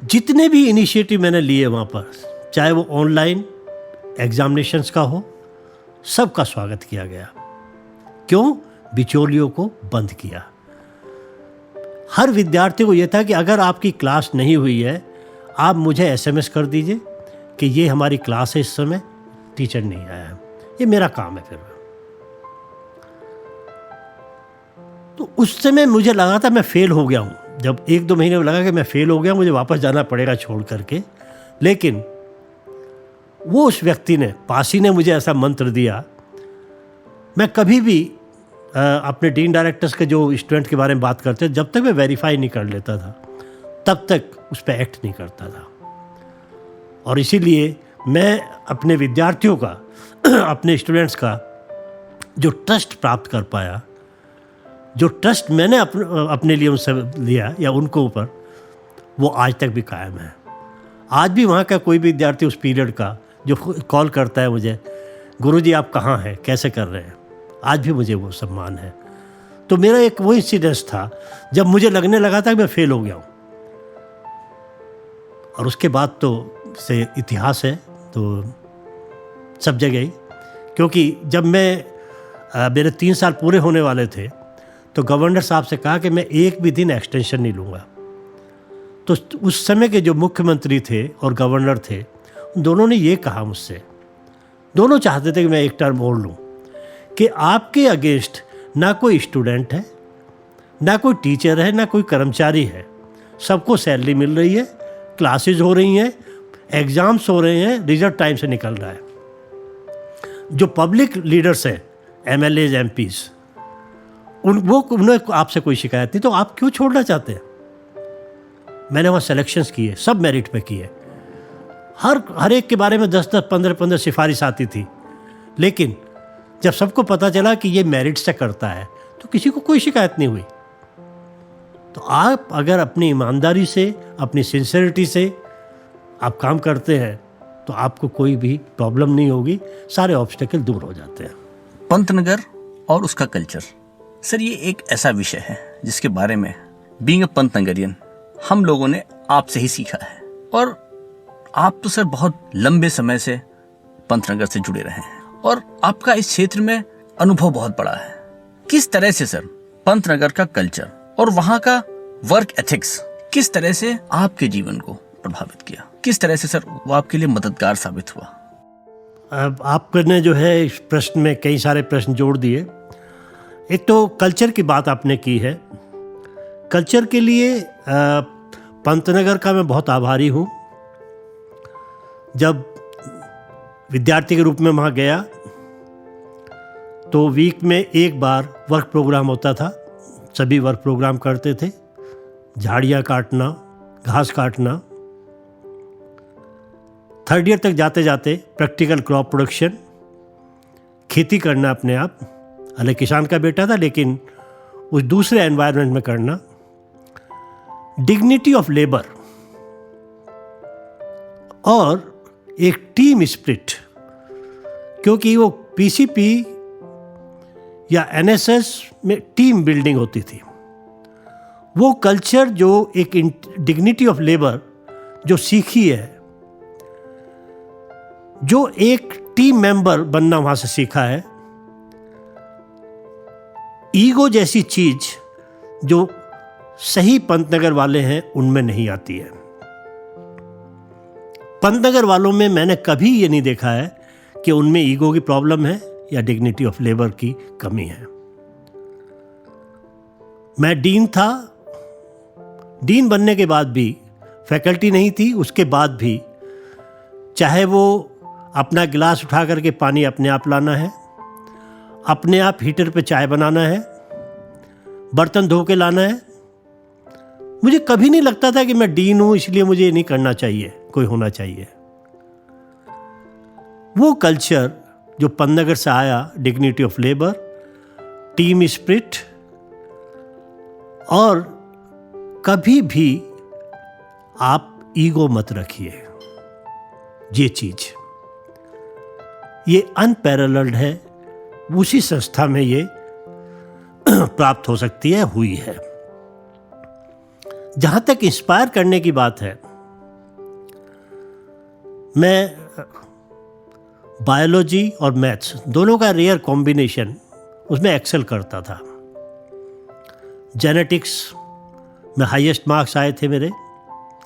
जितने भी इनिशिएटिव मैंने लिए वहाँ पर, चाहे वो ऑनलाइन एग्जामिनेशंस का हो, सबका स्वागत किया गया। क्यों? बिचौलियों को बंद किया। हर विद्यार्थी को यह था कि अगर आपकी क्लास नहीं हुई है, आप मुझे एसएमएस कर दीजिए कि ये हमारी क्लास है, इस समय टीचर नहीं आया है, ये मेरा काम है। फिर तो उस समय मुझे लगा था मैं फेल हो गया हूँ। जब 1-2 महीने में लगा कि मैं फेल हो गया, मुझे वापस जाना पड़ेगा छोड़ करके। लेकिन वो उस व्यक्ति ने, पासी ने मुझे ऐसा मंत्र दिया। मैं कभी भी अपने डीन डायरेक्टर्स के जो स्टूडेंट के बारे में बात करते, जब तक मैं वेरीफाई नहीं कर लेता था तब तक उस पर एक्ट नहीं करता था। और इसीलिए मैं अपने विद्यार्थियों का, अपने स्टूडेंट्स का जो ट्रस्ट प्राप्त कर पाया, जो ट्रस्ट मैंने अपने लिए उनसे लिया या उनको ऊपर, वो आज तक भी कायम है। आज भी वहाँ का कोई भी विद्यार्थी उस पीरियड का जो कॉल करता है मुझे, गुरुजी आप कहाँ हैं, कैसे कर रहे हैं, आज भी मुझे वो सम्मान है। तो मेरा एक वो इंसिडेंस था जब मुझे लगने लगा था कि मैं फेल हो गया हूँ। और उसके बाद तो से इतिहास है तो सब जगह ही। क्योंकि जब मेरे 3 साल पूरे होने वाले थे तो गवर्नर साहब से कहा कि मैं एक भी दिन एक्सटेंशन नहीं लूँगा। तो उस समय के जो मुख्यमंत्री थे और गवर्नर थे, दोनों ने ये कहा मुझसे, दोनों चाहते थे कि मैं एक टर्म और लूँ, कि आपके अगेंस्ट ना कोई स्टूडेंट है, ना कोई टीचर है, ना कोई कर्मचारी है, सबको सैलरी मिल रही है, क्लासेज हो रही हैं, एग्ज़ाम्स हो रहे हैं, रिजल्ट टाइम से निकल रहा है। जो पब्लिक लीडर्स हैं, एमएलएज, एमपीज़, उन्हें आपसे कोई शिकायत नहीं, तो आप क्यों छोड़ना चाहते हैं? मैंने वहाँ सिलेक्शंस किए, सब मेरिट पे किए। हर एक के बारे में 10-10, 15-15 सिफारिश आती थी। लेकिन जब सबको पता चला कि ये मेरिट से करता है तो किसी को कोई शिकायत नहीं हुई। तो आप अगर अपनी ईमानदारी से, अपनी सिंसियरिटी से आप काम करते हैं तो आपको कोई भी प्रॉब्लम नहीं होगी, सारे ऑब्स्टेकल दूर हो जाते हैं। पंतनगर और उसका कल्चर, सर ये एक ऐसा विषय है जिसके बारे में बीइंग अ पंतनगरियन हम लोगों ने आपसे ही सीखा है। और आप तो सर बहुत लंबे समय से पंतनगर से जुड़े रहे हैं और आपका इस क्षेत्र में अनुभव बहुत बड़ा है। किस तरह से सर पंतनगर का कल्चर और वहाँ का वर्क एथिक्स किस तरह से आपके जीवन को प्रभावित किया? किस तरह से सर वो आपके लिए मददगार साबित हुआ? अब आपने जो है इस प्रश्न में कई सारे प्रश्न जोड़ दिए। एक तो कल्चर की बात आपने की है। कल्चर के लिए पंतनगर का मैं बहुत आभारी हूँ। जब विद्यार्थी के रूप में वहाँ गया तो वीक में एक बार वर्क प्रोग्राम होता था। सभी वर्क प्रोग्राम करते थे, झाड़ियाँ काटना, घास काटना। थर्ड ईयर तक जाते जाते प्रैक्टिकल क्रॉप प्रोडक्शन, खेती करना अपने आप। हालांकि किसान का बेटा था लेकिन उस दूसरे एनवायरनमेंट में करना। डिग्निटी ऑफ लेबर और एक टीम स्पिरिट, क्योंकि वो पीसीपी या एनएसएस में टीम बिल्डिंग होती थी। वो कल्चर जो एक डिग्निटी ऑफ लेबर जो सीखी है, जो एक टीम मेंबर बनना वहां से सीखा है। ईगो जैसी चीज जो सही पंतनगर वाले हैं उनमें नहीं आती है। पंतनगर वालों में मैंने कभी ये नहीं देखा है कि उनमें ईगो की प्रॉब्लम है या डिग्निटी ऑफ लेबर की कमी है। मैं डीन था। डीन बनने के बाद भी फैकल्टी नहीं थी। उसके बाद भी चाहे वो अपना गिलास उठा करके पानी अपने आप लाना है, अपने आप हीटर पे चाय बनाना है, बर्तन धो के लाना है, मुझे कभी नहीं लगता था कि मैं डीन हूं इसलिए मुझे ये नहीं करना चाहिए, कोई होना चाहिए। वो कल्चर जो पंतनगर से आया, dignity of labour, team spirit, और कभी भी आप ईगो मत रखिए। ये चीज ये अनपैरेलल्ड है। उसी संस्था में ये प्राप्त हो सकती है, हुई है। जहां तक इंस्पायर करने की बात है, मैं बायोलॉजी और मैथ्स दोनों का रेयर कॉम्बिनेशन उसमें एक्सेल करता था। जेनेटिक्स में हाईएस्ट मार्क्स आए थे मेरे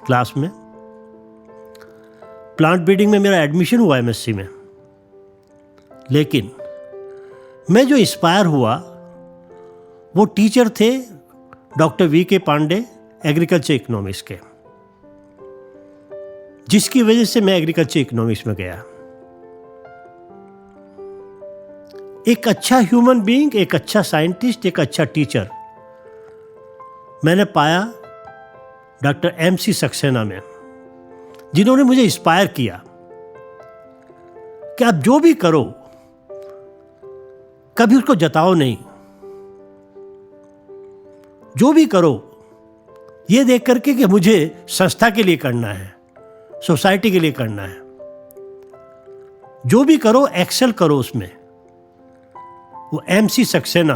क्लास में। प्लांट ब्रीडिंग में मेरा एडमिशन हुआ एमएससी में। लेकिन मैं जो इंस्पायर हुआ वो टीचर थे doctor VK. Pandey, agriculture economics के, जिसकी वजह से मैं एग्रीकल्चर इकोनॉमिक्स में गया। एक अच्छा ह्यूमन बीइंग, एक अच्छा साइंटिस्ट, एक अच्छा टीचर मैंने पाया डॉक्टर एम.सी. सक्सेना में, जिन्होंने मुझे इंस्पायर किया कि आप जो भी करो कभी उसको जताओ नहीं। जो भी करो ये देख करके कि मुझे संस्था के लिए करना है, सोसाइटी के लिए करना है। जो भी करो एक्सेल करो उसमें। वो एम.सी. सक्सेना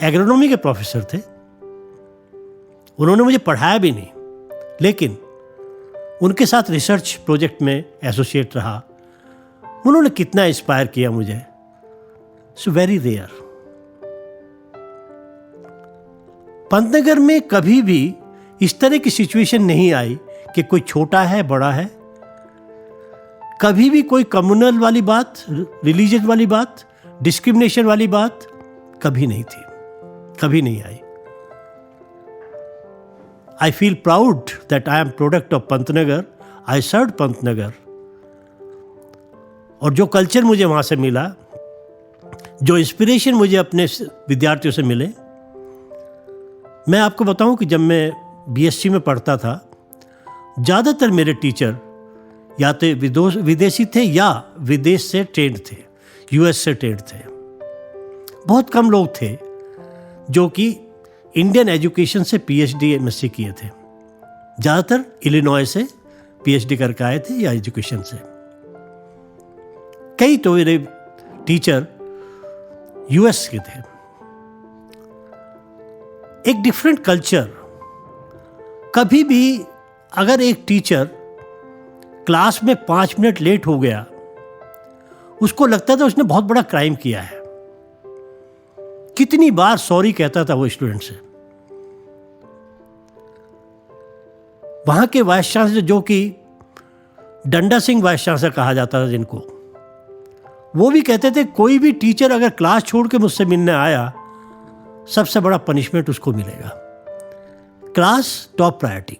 एग्रोनॉमी के प्रोफेसर थे। उन्होंने मुझे पढ़ाया भी नहीं, लेकिन उनके साथ रिसर्च प्रोजेक्ट में एसोसिएट रहा। उन्होंने कितना इंस्पायर किया मुझे। So very rare. पंतनगर में कभी भी इस तरह की सिचुएशन नहीं आई कि कोई छोटा है, बड़ा है। कभी भी कोई कम्युनल वाली बात, रिलीजन वाली बात, डिस्क्रिमिनेशन वाली बात कभी नहीं थी, कभी नहीं आई। I feel proud that I am product of Pantnagar. I served Pantnagar. और जो कल्चर मुझे वहाँ से मिला, जो इंस्पिरेशन मुझे अपने विद्यार्थियों से मिले, मैं आपको बताऊं कि जब मैं बीएससी में पढ़ता था, ज़्यादातर मेरे टीचर या तो विदेशी थे या विदेश से ट्रेंड थे, यूएस से ट्रेंड थे। बहुत कम लोग थे जो कि इंडियन एजुकेशन से पीएचडी एमएससी किए थे। ज़्यादातर इलिनॉय से पीएचडी करके आए थे या एजुकेशन से। कई तो मेरे टीचर यूएस के थे। एक डिफरेंट कल्चर। कभी भी अगर एक टीचर क्लास में 5 मिनट लेट हो गया, उसको लगता था उसने बहुत बड़ा क्राइम किया है। कितनी बार सॉरी कहता था वो स्टूडेंट से। वहां के वाइस चांसलर, जो कि डंडा सिंह वाइस चांसलर कहा जाता था जिनको, वो भी कहते थे कोई भी टीचर अगर क्लास छोड़ के मुझसे मिलने आया, सबसे बड़ा पनिशमेंट उसको मिलेगा। क्लास टॉप प्रायोरिटी,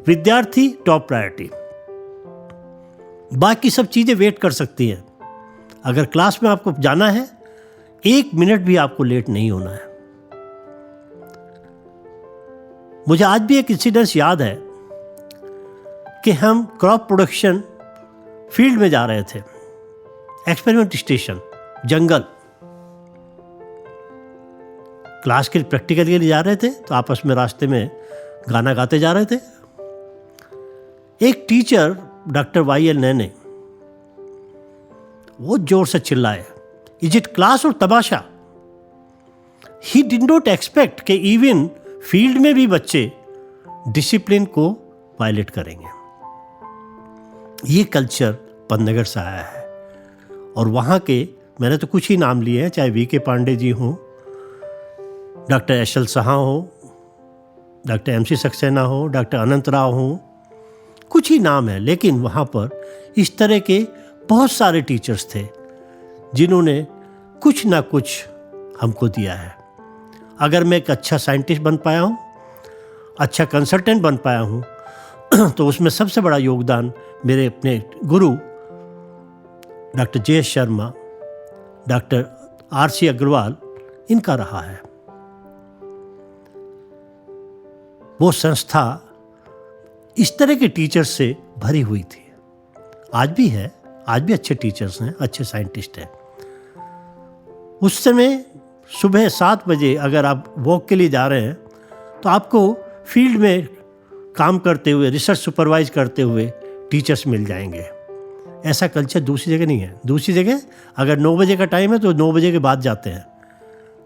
विद्यार्थी टॉप प्रायोरिटी, बाकी सब चीजें वेट कर सकती हैं। अगर क्लास में आपको जाना है, 1 मिनट भी आपको लेट नहीं होना है। मुझे आज भी एक इंसिडेंस याद है कि हम क्रॉप प्रोडक्शन फील्ड में जा रहे थे, एक्सपेरिमेंट स्टेशन, जंगल। क्लास के प्रैक्टिकल के लिए जा रहे थे, तो आपस में रास्ते में गाना गाते जा रहे थे। एक टीचर डॉक्टर YL नैने, वो जोर से चिल्लाए, इज इट क्लास और तमाशा। ही डिड नॉट एक्सपेक्ट कि इवन फील्ड में भी बच्चे डिसिप्लिन को वायलेट करेंगे। ये कल्चर पंतनगर से आया है। और वहाँ के, मैंने तो कुछ ही नाम लिए हैं, चाहे VK पांडे जी हों, डॉक्टर HL साहा हो, डॉक्टर MC सक्सेना हो, डॉक्टर अनंत राव हो, कुछ ही नाम है, लेकिन वहाँ पर इस तरह के बहुत सारे टीचर्स थे जिन्होंने कुछ ना कुछ हमको दिया है। अगर मैं एक अच्छा साइंटिस्ट बन पाया हूँ, अच्छा कंसल्टेंट बन पाया हूँ, तो उसमें सबसे बड़ा योगदान मेरे अपने गुरु doctor JS Sharma, doctor RC Agarwal, इनका रहा है। वो संस्था इस तरह के टीचर्स से भरी हुई थी। आज भी है, आज भी अच्छे टीचर्स हैं, अच्छे साइंटिस्ट हैं। उस समय सुबह 7 बजे अगर आप वॉक के लिए जा रहे हैं, तो आपको फील्ड में काम करते हुए, रिसर्च सुपरवाइज करते हुए टीचर्स मिल जाएंगे। ऐसा कल्चर दूसरी जगह नहीं है। दूसरी जगह अगर 9 बजे का टाइम है तो 9 बजे के बाद जाते हैं,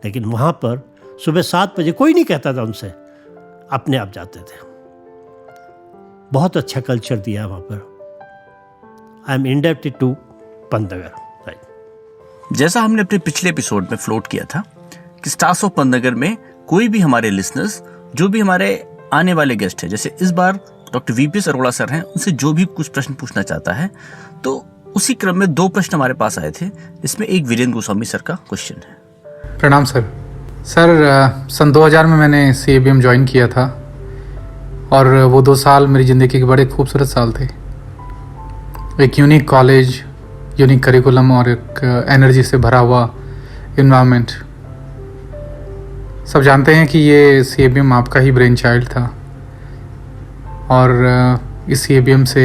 लेकिन वहाँ पर सुबह 7 बजे कोई नहीं कहता था उनसे, अपने आप जाते थे। बहुत अच्छा कल्चर दिया वहाँ पर। I am indebted to Pantnagar. जैसा हमने अपने पिछले एपिसोड में फ्लोट किया था कि स्टार्स ऑफ पंतनगर में कोई भी हमारे लिसनर्स, जो भी हमारे आने वाले गेस्ट हैं, जैसे इस बार डॉक्टर VPS अरोड़ा सर हैं, उनसे जो भी कुछ प्रश्न पूछना चाहता है, तो उसी क्रम में 2 प्रश्न हमारे पास आए थे। इसमें एक वीरेंद्र गोस्वामी सर का क्वेश्चन है। प्रणाम सर। सन 2000 में मैंने CABM ज्वाइन किया था और वो 2 साल मेरी ज़िंदगी के बड़े खूबसूरत साल थे। एक यूनिक कॉलेज, यूनिक करिकुलम और एक एनर्जी से भरा हुआ इन्वायरमेंट। सब जानते हैं कि ये CABM आपका ही ब्रेन चाइल्ड था और इस CABM से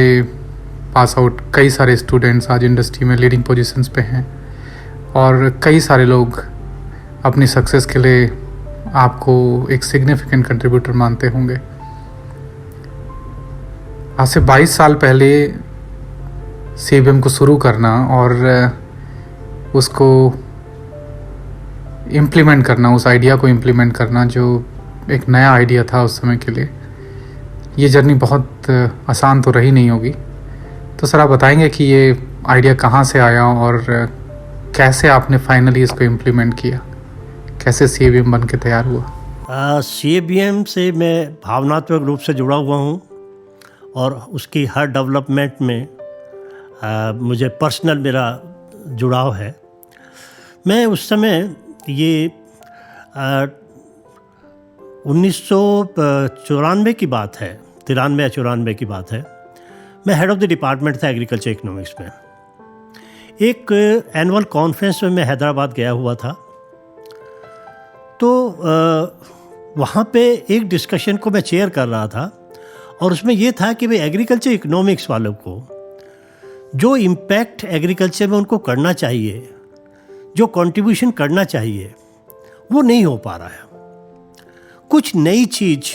पास आउट कई सारे स्टूडेंट्स आज इंडस्ट्री में लीडिंग पोजीशंस पे हैं और कई सारे लोग अपनी सक्सेस के लिए आपको एक सिग्निफिकेंट कंट्रीब्यूटर मानते होंगे। आज से 22 साल पहले CABM को शुरू करना और उसको इम्प्लीमेंट करना, उस आइडिया को इम्प्लीमेंट करना जो एक नया आइडिया था उस समय के लिए, ये जर्नी बहुत आसान तो रही नहीं होगी। तो सर आप बताएंगे कि ये आइडिया कहाँ से आया और कैसे आपने फाइनली इसको इम्प्लीमेंट किया, कैसे CABM बन के तैयार हुआ? CABM से मैं भावनात्मक रूप से जुड़ा हुआ हूँ और उसकी हर डेवलपमेंट में मुझे पर्सनल मेरा जुड़ाव है। मैं उस समय ये 1994 की बात है, 93 या 94 की बात है। मैं हेड ऑफ द डिपार्टमेंट था एग्रीकल्चर इकोनॉमिक्स में। एक एनुअल कॉन्फ्रेंस में मैं हैदराबाद गया हुआ था, तो वहाँ पे एक डिस्कशन को मैं चेयर कर रहा था और उसमें ये था कि भाई एग्रीकल्चर इकोनॉमिक्स वालों को जो इम्पैक्ट एग्रीकल्चर में उनको करना चाहिए, जो कंट्रीब्यूशन करना चाहिए, वो नहीं हो पा रहा है। कुछ नई चीज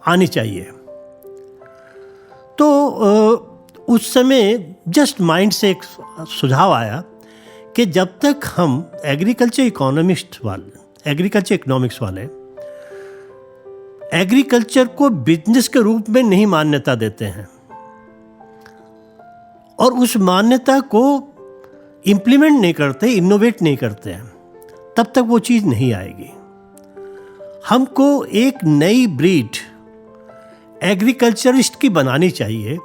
आनी चाहिए। तो उस समय जस्ट माइंड से एक सुझाव आया कि जब तक हम एग्रीकल्चर इकोनॉमिक्स वाले एग्रीकल्चर को बिजनेस के रूप में नहीं मान्यता देते हैं, और उस मान्यता को इम्प्लीमेंट नहीं करते, इनोवेट नहीं करते हैं, तब तक वो चीज़ नहीं आएगी। हमको एक नई ब्रीड एग्रीकल्चरिस्ट की बनानी चाहिए,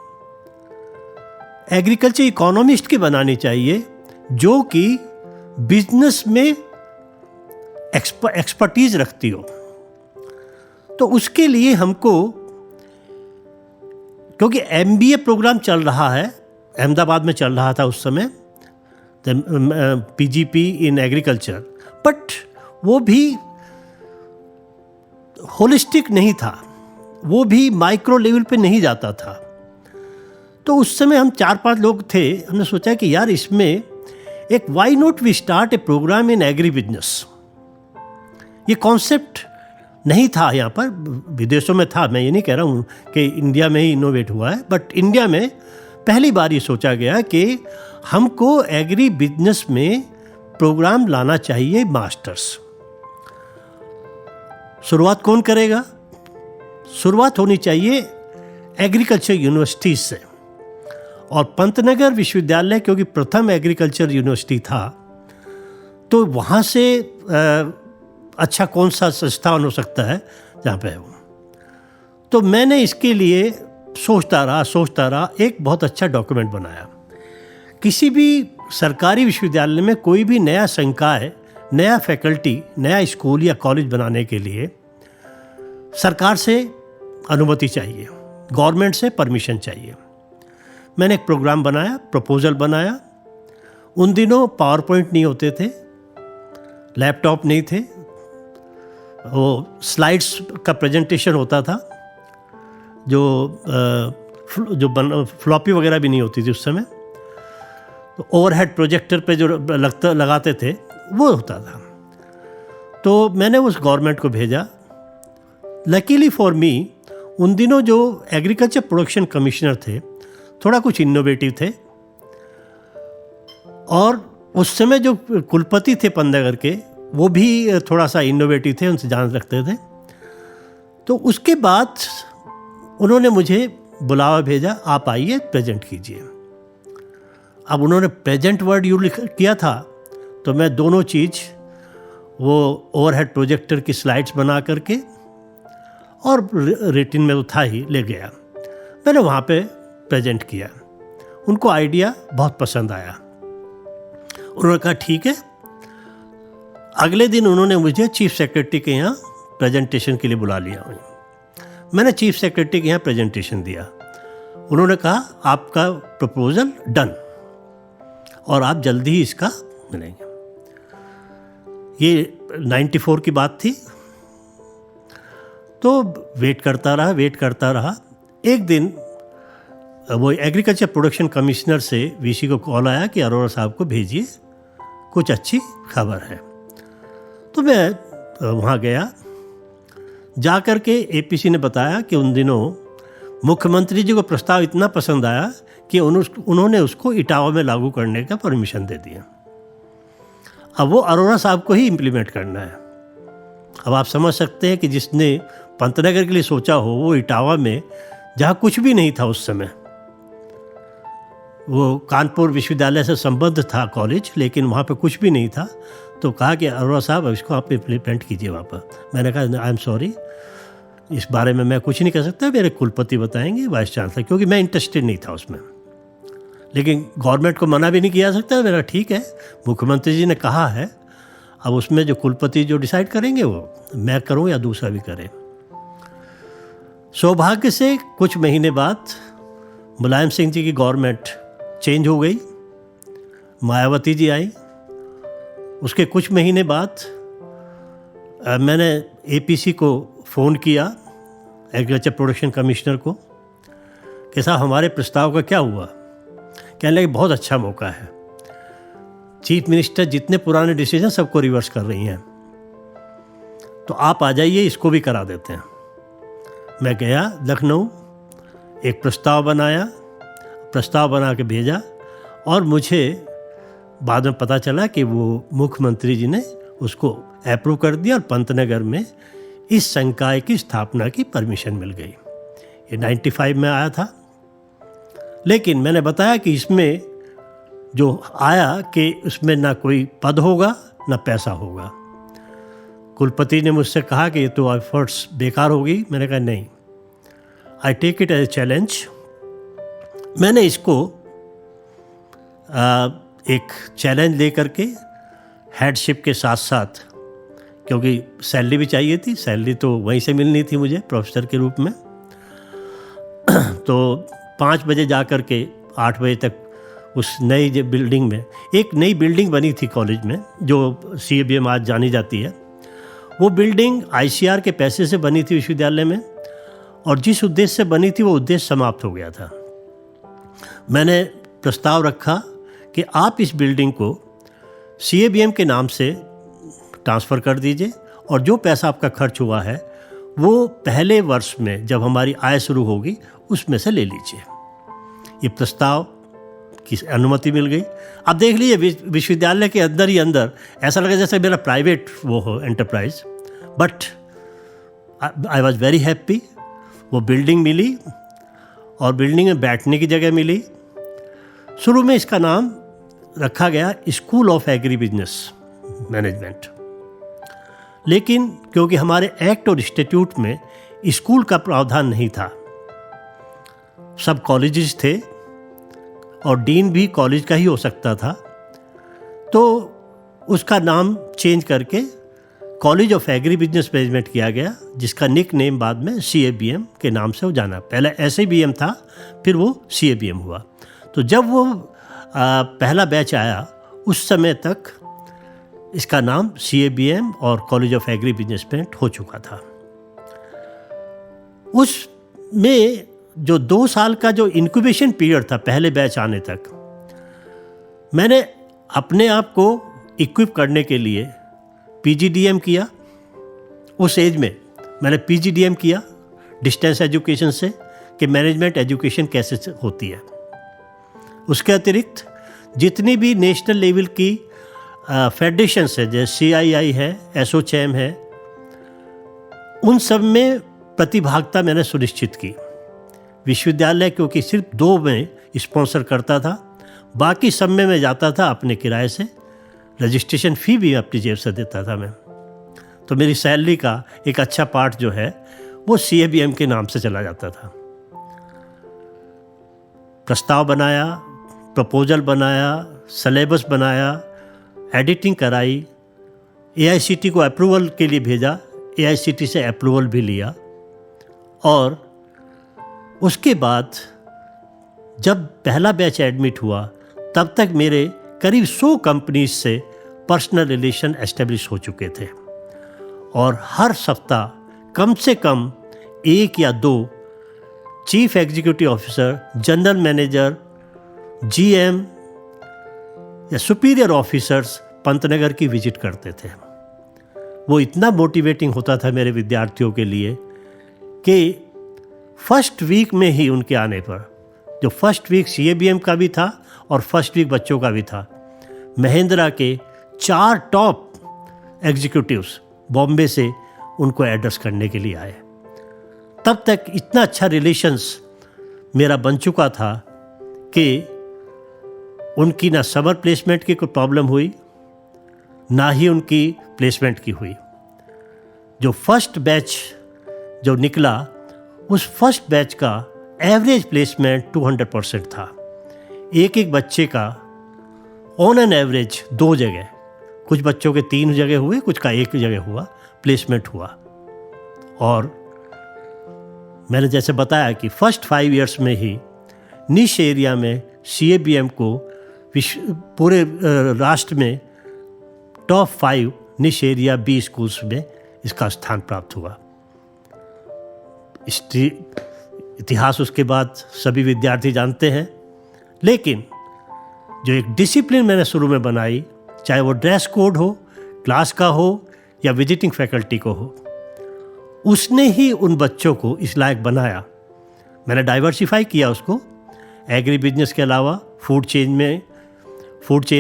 एग्रीकल्चर इकोनॉमिस्ट की बनानी चाहिए, जो कि बिजनेस में एक्सपर्टीज रखती हो। तो उसके लिए हमको, क्योंकि MBA प्रोग्राम चल रहा है, अहमदाबाद में चल रहा था उस समय, PGP इन एग्रीकल्चर, बट वो भी होलिस्टिक नहीं था, वो भी माइक्रो लेवल पे नहीं जाता था। तो उस समय हम 4-5 लोग थे, हमने सोचा कि यार इसमें एक why not we start a program in agribusiness. ये कॉन्सेप्ट नहीं था यहाँ पर, विदेशों में था, मैं ये नहीं कह रहा हूँ कि इंडिया में ही इनोवेट हुआ है, बट इंडिया में पहली बार ये सोचा गया कि हमको एग्री बिजनेस में प्रोग्राम लाना चाहिए, मास्टर्स। शुरुआत कौन करेगा? शुरुआत होनी चाहिए एग्रीकल्चर यूनिवर्सिटीज से, और पंतनगर विश्वविद्यालय क्योंकि प्रथम एग्रीकल्चर यूनिवर्सिटी था, तो वहाँ से अच्छा कौन सा संस्थान हो सकता है जहाँ पे हो। तो मैंने इसके लिए सोचता रहा, एक बहुत अच्छा डॉक्यूमेंट बनाया। किसी भी सरकारी विश्वविद्यालय में कोई भी नया संकाय, नया फैकल्टी, नया स्कूल या कॉलेज बनाने के लिए सरकार से अनुमति चाहिए, गवर्नमेंट से परमिशन चाहिए। मैंने एक प्रोग्राम बनाया, प्रपोजल बनाया। उन दिनों पावर पॉइंट नहीं होते थे, लैपटॉप नहीं थे, वो स्लाइड्स का प्रेजेंटेशन होता था, जो फ्लॉपी वगैरह भी नहीं होती थी उस समय, तो ओवरहेड प्रोजेक्टर पे जो लगाते थे वो होता था। तो मैंने उस गवर्नमेंट को भेजा। लकीली फॉर मी, उन दिनों जो एग्रीकल्चर प्रोडक्शन कमिश्नर थे थोड़ा कुछ इनोवेटिव थे, और उस समय जो कुलपति थे पंतनगर के, वो भी थोड़ा सा इनोवेटिव थे, उनसे जान रखते थे। तो उसके बाद उन्होंने मुझे बुलावा भेजा, आप आइए प्रेजेंट कीजिए। अब उन्होंने प्रेजेंट वर्ड यूज किया था, तो मैं दोनों चीज़, वो ओवरहेड प्रोजेक्टर की स्लाइड्स बना करके और रिटिन में तो था ही, ले गया। मैंने वहाँ पे प्रेजेंट किया, उनको आइडिया बहुत पसंद आया। उन्होंने कहा ठीक है। अगले दिन उन्होंने मुझे चीफ सेक्रेटरी के यहाँ प्रेजेंटेशन के लिए बुला लिया। मैंने चीफ सेक्रेटरी के यहाँ प्रेजेंटेशन दिया। उन्होंने कहा आपका प्रपोजल डन, और आप जल्दी ही इसका मिलेंगे। ये 94 की बात थी। तो वेट करता रहा। एक दिन वो एग्रीकल्चर प्रोडक्शन कमिश्नर से वीसी को कॉल आया कि अरोड़ा साहब को भेजिए, कुछ अच्छी खबर है। तो मैं वहाँ गया। जा कर के एपीसी ने बताया कि उन दिनों मुख्यमंत्री जी को प्रस्ताव इतना पसंद आया कि उन्होंने उसको इटावा में लागू करने का परमिशन दे दिया। अब वो अरोड़ा साहब को ही इम्प्लीमेंट करना है। अब आप समझ सकते हैं कि जिसने पंतनगर के लिए सोचा हो, वो इटावा में, जहाँ कुछ भी नहीं था उस समय, वो कानपुर विश्वविद्यालय से संबद्ध था कॉलेज, लेकिन वहाँ पे कुछ भी नहीं था। तो कहा कि अरोड़ा साहब इसको आप इम्प्लीमेंट कीजिए वहाँ पर। मैंने कहा आई एम सॉरी, इस बारे में मैं कुछ नहीं कह सकता, मेरे कुलपति बताएंगे, वाइस चांसलर, क्योंकि मैं इंटरेस्टेड नहीं था उसमें। लेकिन गवर्नमेंट को मना भी नहीं किया सकता। मेरा ठीक है, मुख्यमंत्री जी ने कहा है, अब उसमें जो कुलपति जो डिसाइड करेंगे वो मैं करूँ या दूसरा भी करे। सौभाग्य से कुछ महीने बाद मुलायम सिंह जी की गवर्नमेंट चेंज हो गई, मायावती जी आई। उसके कुछ महीने बाद मैंने एपीसी को फ़ोन किया, एग्रीकल्चर प्रोडक्शन कमिश्नर को, कि साहब हमारे प्रस्ताव का क्या हुआ। कहने लगे बहुत अच्छा मौका है, चीफ मिनिस्टर जितने पुराने डिसीजन सबको रिवर्स कर रही हैं, तो आप आ जाइए, इसको भी करा देते हैं। मैं गया लखनऊ, एक प्रस्ताव बना के भेजा, और मुझे बाद में पता चला कि वो मुख्यमंत्री जी ने उसको अप्रूव कर दिया, और पंतनगर में इस संकाय की स्थापना की परमिशन मिल गई। ये 95 में आया था। लेकिन मैंने बताया कि इसमें जो आया कि उसमें ना कोई पद होगा ना पैसा होगा। कुलपति ने मुझसे कहा कि ये तो एफर्ट्स बेकार होगी। मैंने कहा नहीं, I take it as a challenge. मैंने इसको एक चैलेंज ले करके हेडशिप के साथ साथ, क्योंकि सैलरी भी चाहिए थी, सैलरी तो वहीं से मिलनी थी मुझे प्रोफेसर के रूप में, तो 5 बजे जा कर के 8 बजे तक उस नई बिल्डिंग में, एक नई बिल्डिंग बनी थी कॉलेज में जो CABM आज जानी जाती है। वो बिल्डिंग ICR के पैसे से बनी थी विश्वविद्यालय में, और जिस उद्देश्य से बनी थी वो उद्देश्य समाप्त हो गया था। मैंने प्रस्ताव रखा कि आप इस बिल्डिंग को CABM के नाम से ट्रांसफ़र कर दीजिए, और जो पैसा आपका खर्च हुआ है वो पहले वर्ष में जब हमारी आय शुरू होगी उसमें से ले लीजिए। ये प्रस्ताव की अनुमति मिल गई। अब देख लीजिए, विश्वविद्यालय के अंदर ही अंदर ऐसा लगा जैसे मेरा प्राइवेट वो हो enterprise, but I was very happy. वो बिल्डिंग मिली और बिल्डिंग में बैठने की जगह मिली। शुरू में इसका नाम रखा गया school of agribusiness management, लेकिन क्योंकि हमारे एक्ट और इंस्टीट्यूट में स्कूल का प्रावधान नहीं था, सब कॉलेजेस थे और डीन भी कॉलेज का ही हो सकता था, तो उसका नाम चेंज करके college of agribusiness management किया गया, जिसका निक नेम बाद में CABM के नाम से हो जाना। पहले SABM था, फिर वो CABM हुआ। तो जब वो पहला बैच आया उस समय तक इसका नाम CABM और college of agribusiness management हो चुका था। उसमें जो 2 साल का जो इंक्यूबेशन पीरियड था पहले बैच आने तक, मैंने अपने आप को इक्विप करने के लिए PGDM किया। उस एज में मैंने PGDM किया डिस्टेंस एजुकेशन से, कि मैनेजमेंट एजुकेशन कैसे होती है। उसके अतिरिक्त जितनी भी नेशनल लेवल की फेडरेशंस है, जैसे CII है, ASSOCHAM है, उन सब में प्रतिभागिता मैंने सुनिश्चित की। विश्वविद्यालय क्योंकि सिर्फ 2 में स्पॉन्सर करता था, बाकी सब में मैं जाता था अपने किराए से, रजिस्ट्रेशन फ़ी भी अपनी जेब से देता था मैं। तो मेरी सैलरी का एक अच्छा पार्ट जो है वो CABM के नाम से चला जाता था। प्रस्ताव बनाया, प्रपोजल बनाया, सिलेबस बनाया, एडिटिंग कराई, AICT को अप्रूवल के लिए भेजा, AICT से अप्रूवल भी लिया, और उसके बाद जब पहला बैच एडमिट हुआ तब तक मेरे करीब 100 कंपनीज से पर्सनल रिलेशन एस्टेब्लिश हो चुके थे, और हर सप्ताह कम से कम 1 या 2 chief executive officer, general manager, GM या सुपीरियर ऑफिसर्स पंतनगर की विजिट करते थे। वो इतना मोटिवेटिंग होता था मेरे विद्यार्थियों के लिए कि फर्स्ट वीक में ही उनके आने पर, जो फर्स्ट वीक CABM का भी था और फर्स्ट वीक बच्चों का भी था, महिंद्रा के 4 टॉप एग्जीक्यूटिव्स बॉम्बे से उनको एड्रेस करने के लिए आए। तब तक इतना अच्छा रिलेशंस मेरा बन चुका था कि उनकी ना समर प्लेसमेंट की कोई प्रॉब्लम हुई, ना ही उनकी प्लेसमेंट की हुई। जो फर्स्ट बैच जो निकला, उस फर्स्ट बैच का एवरेज प्लेसमेंट 200% था। एक बच्चे का ऑन एन एवरेज 2 जगह, कुछ बच्चों के 3 जगह हुए, कुछ का 1 जगह हुआ, प्लेसमेंट हुआ। और मैंने जैसे बताया कि फर्स्ट 5 इयर्स में ही निश एरिया में CABM को पूरे राष्ट्र में टॉप 5 निश एरिया B स्कूल्स में इसका स्थान प्राप्त हुआ। इतिहास उसके बाद सभी विद्यार्थी जानते हैं, लेकिन जो एक डिसिप्लिन मैंने शुरू में बनाई, चाहे वो ड्रेस कोड हो, क्लास का हो या विजिटिंग फैकल्टी को हो, उसने ही उन बच्चों को इस लायक बनाया। मैंने डाइवर्सिफाई किया उसको, एग्री बिजनेस के अलावा फूड चेन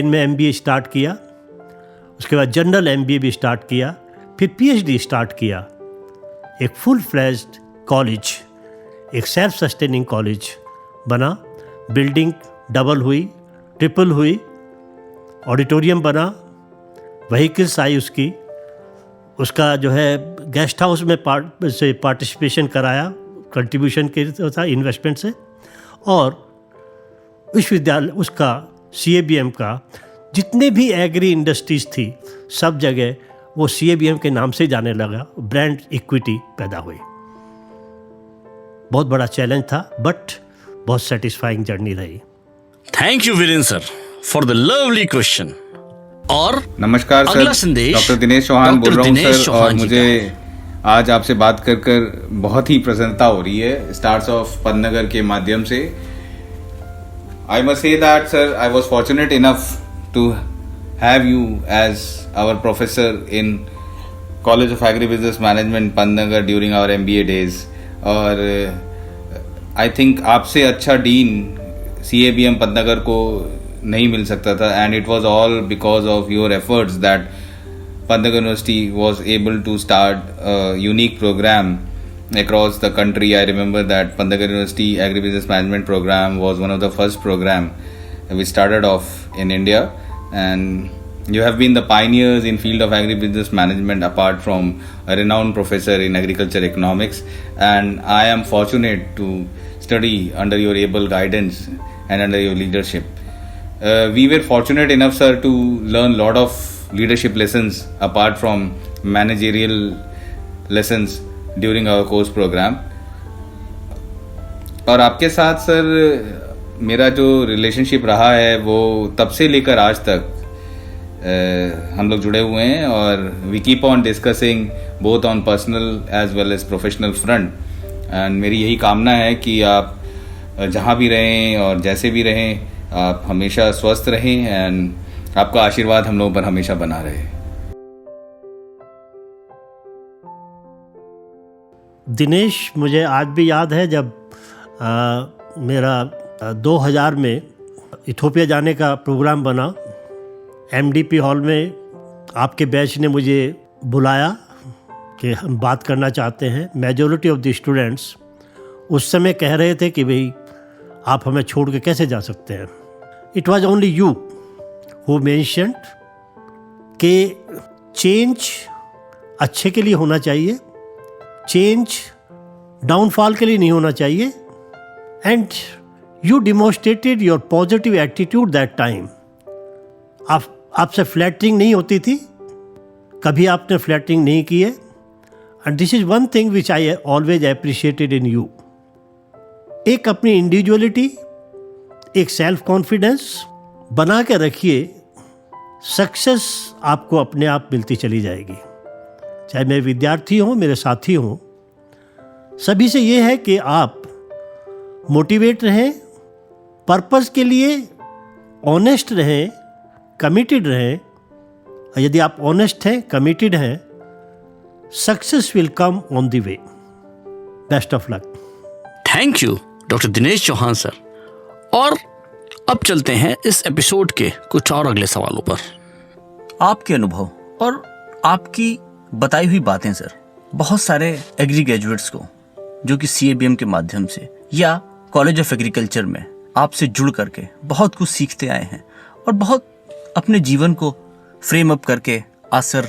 में MBA स्टार्ट किया, उसके बाद जनरल MBA भी स्टार्ट किया, फिर PhD स्टार्ट किया। एक फुल फ्लेज्ड कॉलेज, एक सेल्फ सस्टेनिंग कॉलेज बना, बिल्डिंग डबल हुई, ट्रिपल हुई, ऑडिटोरियम बना, व्हीकल्स आई उसका जो है गेस्ट हाउस में पार्टिसिपेशन कराया, कंट्रीब्यूशन के था इन्वेस्टमेंट से, और विश्वविद्यालय उसका CABM का जितने भी एग्री इंडस्ट्रीज थी सब जगह वो CABM के नाम से जाने लगा, ब्रांड इक्विटी पैदा हुई। बहुत बड़ा चैलेंज था बट बहुत सेटिस्फाइंग जर्नी रही। Thank you Virendra sir for the lovely question. और नमस्कार सर, अगला संदेश डॉक्टर दिनेश चौहान बोल रहा हूँ दिनेश सर, चौहान और जी मुझे आज आपसे बात कर बहुत ही प्रसन्नता हो रही है स्टार्स ऑफ पंतनगर के माध्यम से। I must say that sir, I was fortunate enough to have you as our professor in college of agribusiness management Pantnagar during our MBA days. और आई थिंक आपसे अच्छा डीन CABM पंतनगर को नहीं मिल सकता था, and it was all because of your efforts that Pantnagar university was able to start a unique program across the country. I remember that Pandagar University Agribusiness Management program was one of the first program we started off in India, and you have been the pioneers in field of agribusiness management apart from a renowned professor in agriculture economics, and I am fortunate to study under your able guidance and under your leadership. We were fortunate enough sir to learn lot of leadership lessons apart from managerial lessons during our course program. और आपके साथ sir मेरा जो relationship रहा है वो तब से लेकर आज तक हम लोग जुड़े हुए हैं, और we keep on discussing both on personal as well as professional front. And मेरी यही कामना है कि आप जहाँ भी रहें और जैसे भी रहें आप हमेशा स्वस्थ रहें, एंड आपका आशीर्वाद हम लोगों पर हमेशा बना रहे। दिनेश, मुझे आज भी याद है जब मेरा 2000 में इथोपिया जाने का प्रोग्राम बना, MDP हॉल में आपके बैच ने मुझे बुलाया कि हम बात करना चाहते हैं। मेजॉरिटी ऑफ द स्टूडेंट्स उस समय कह रहे थे कि भाई आप हमें छोड़ के कैसे जा सकते हैं। It was only you who mentioned कि चेंज अच्छे के लिए होना चाहिए, चेंज डाउनफॉल के लिए नहीं होना चाहिए, and you demonstrated your positive attitude that time. आपसे फ्लैटरिंग नहीं होती थी, कभी आपने फ्लैटरिंग नहीं की है, and this is one thing which I always appreciated in you. एक अपनी इंडिविजुअलिटी, एक सेल्फ कॉन्फिडेंस बना के रखिए, सक्सेस आपको अपने आप मिलती चली जाएगी। चाहे मैं विद्यार्थी हूँ, मेरे साथी हों, सभी से ये है कि आप मोटिवेट रहें, पर्पस के लिए ऑनेस्ट रहें, कमिटेड रहें। यदि आप ऑनेस्ट हैं, कमिटेड हैं, success will come on the way. Best of luck. Thank you doctor Dinesh Chauhan sir. और अब चलते हैं इस एपिसोड के कुछ और अगले सवालों पर। आपके अनुभव और आपकी बताई हुई बातें सर बहुत सारे एग्री ग्रेजुएट्स को जो कि CABM के माध्यम से या कॉलेज ऑफ एग्रीकल्चर में आपसे जुड़ करके बहुत कुछ सीखते आए हैं और बहुत अपने जीवन को फ्रेम अप करके आज सर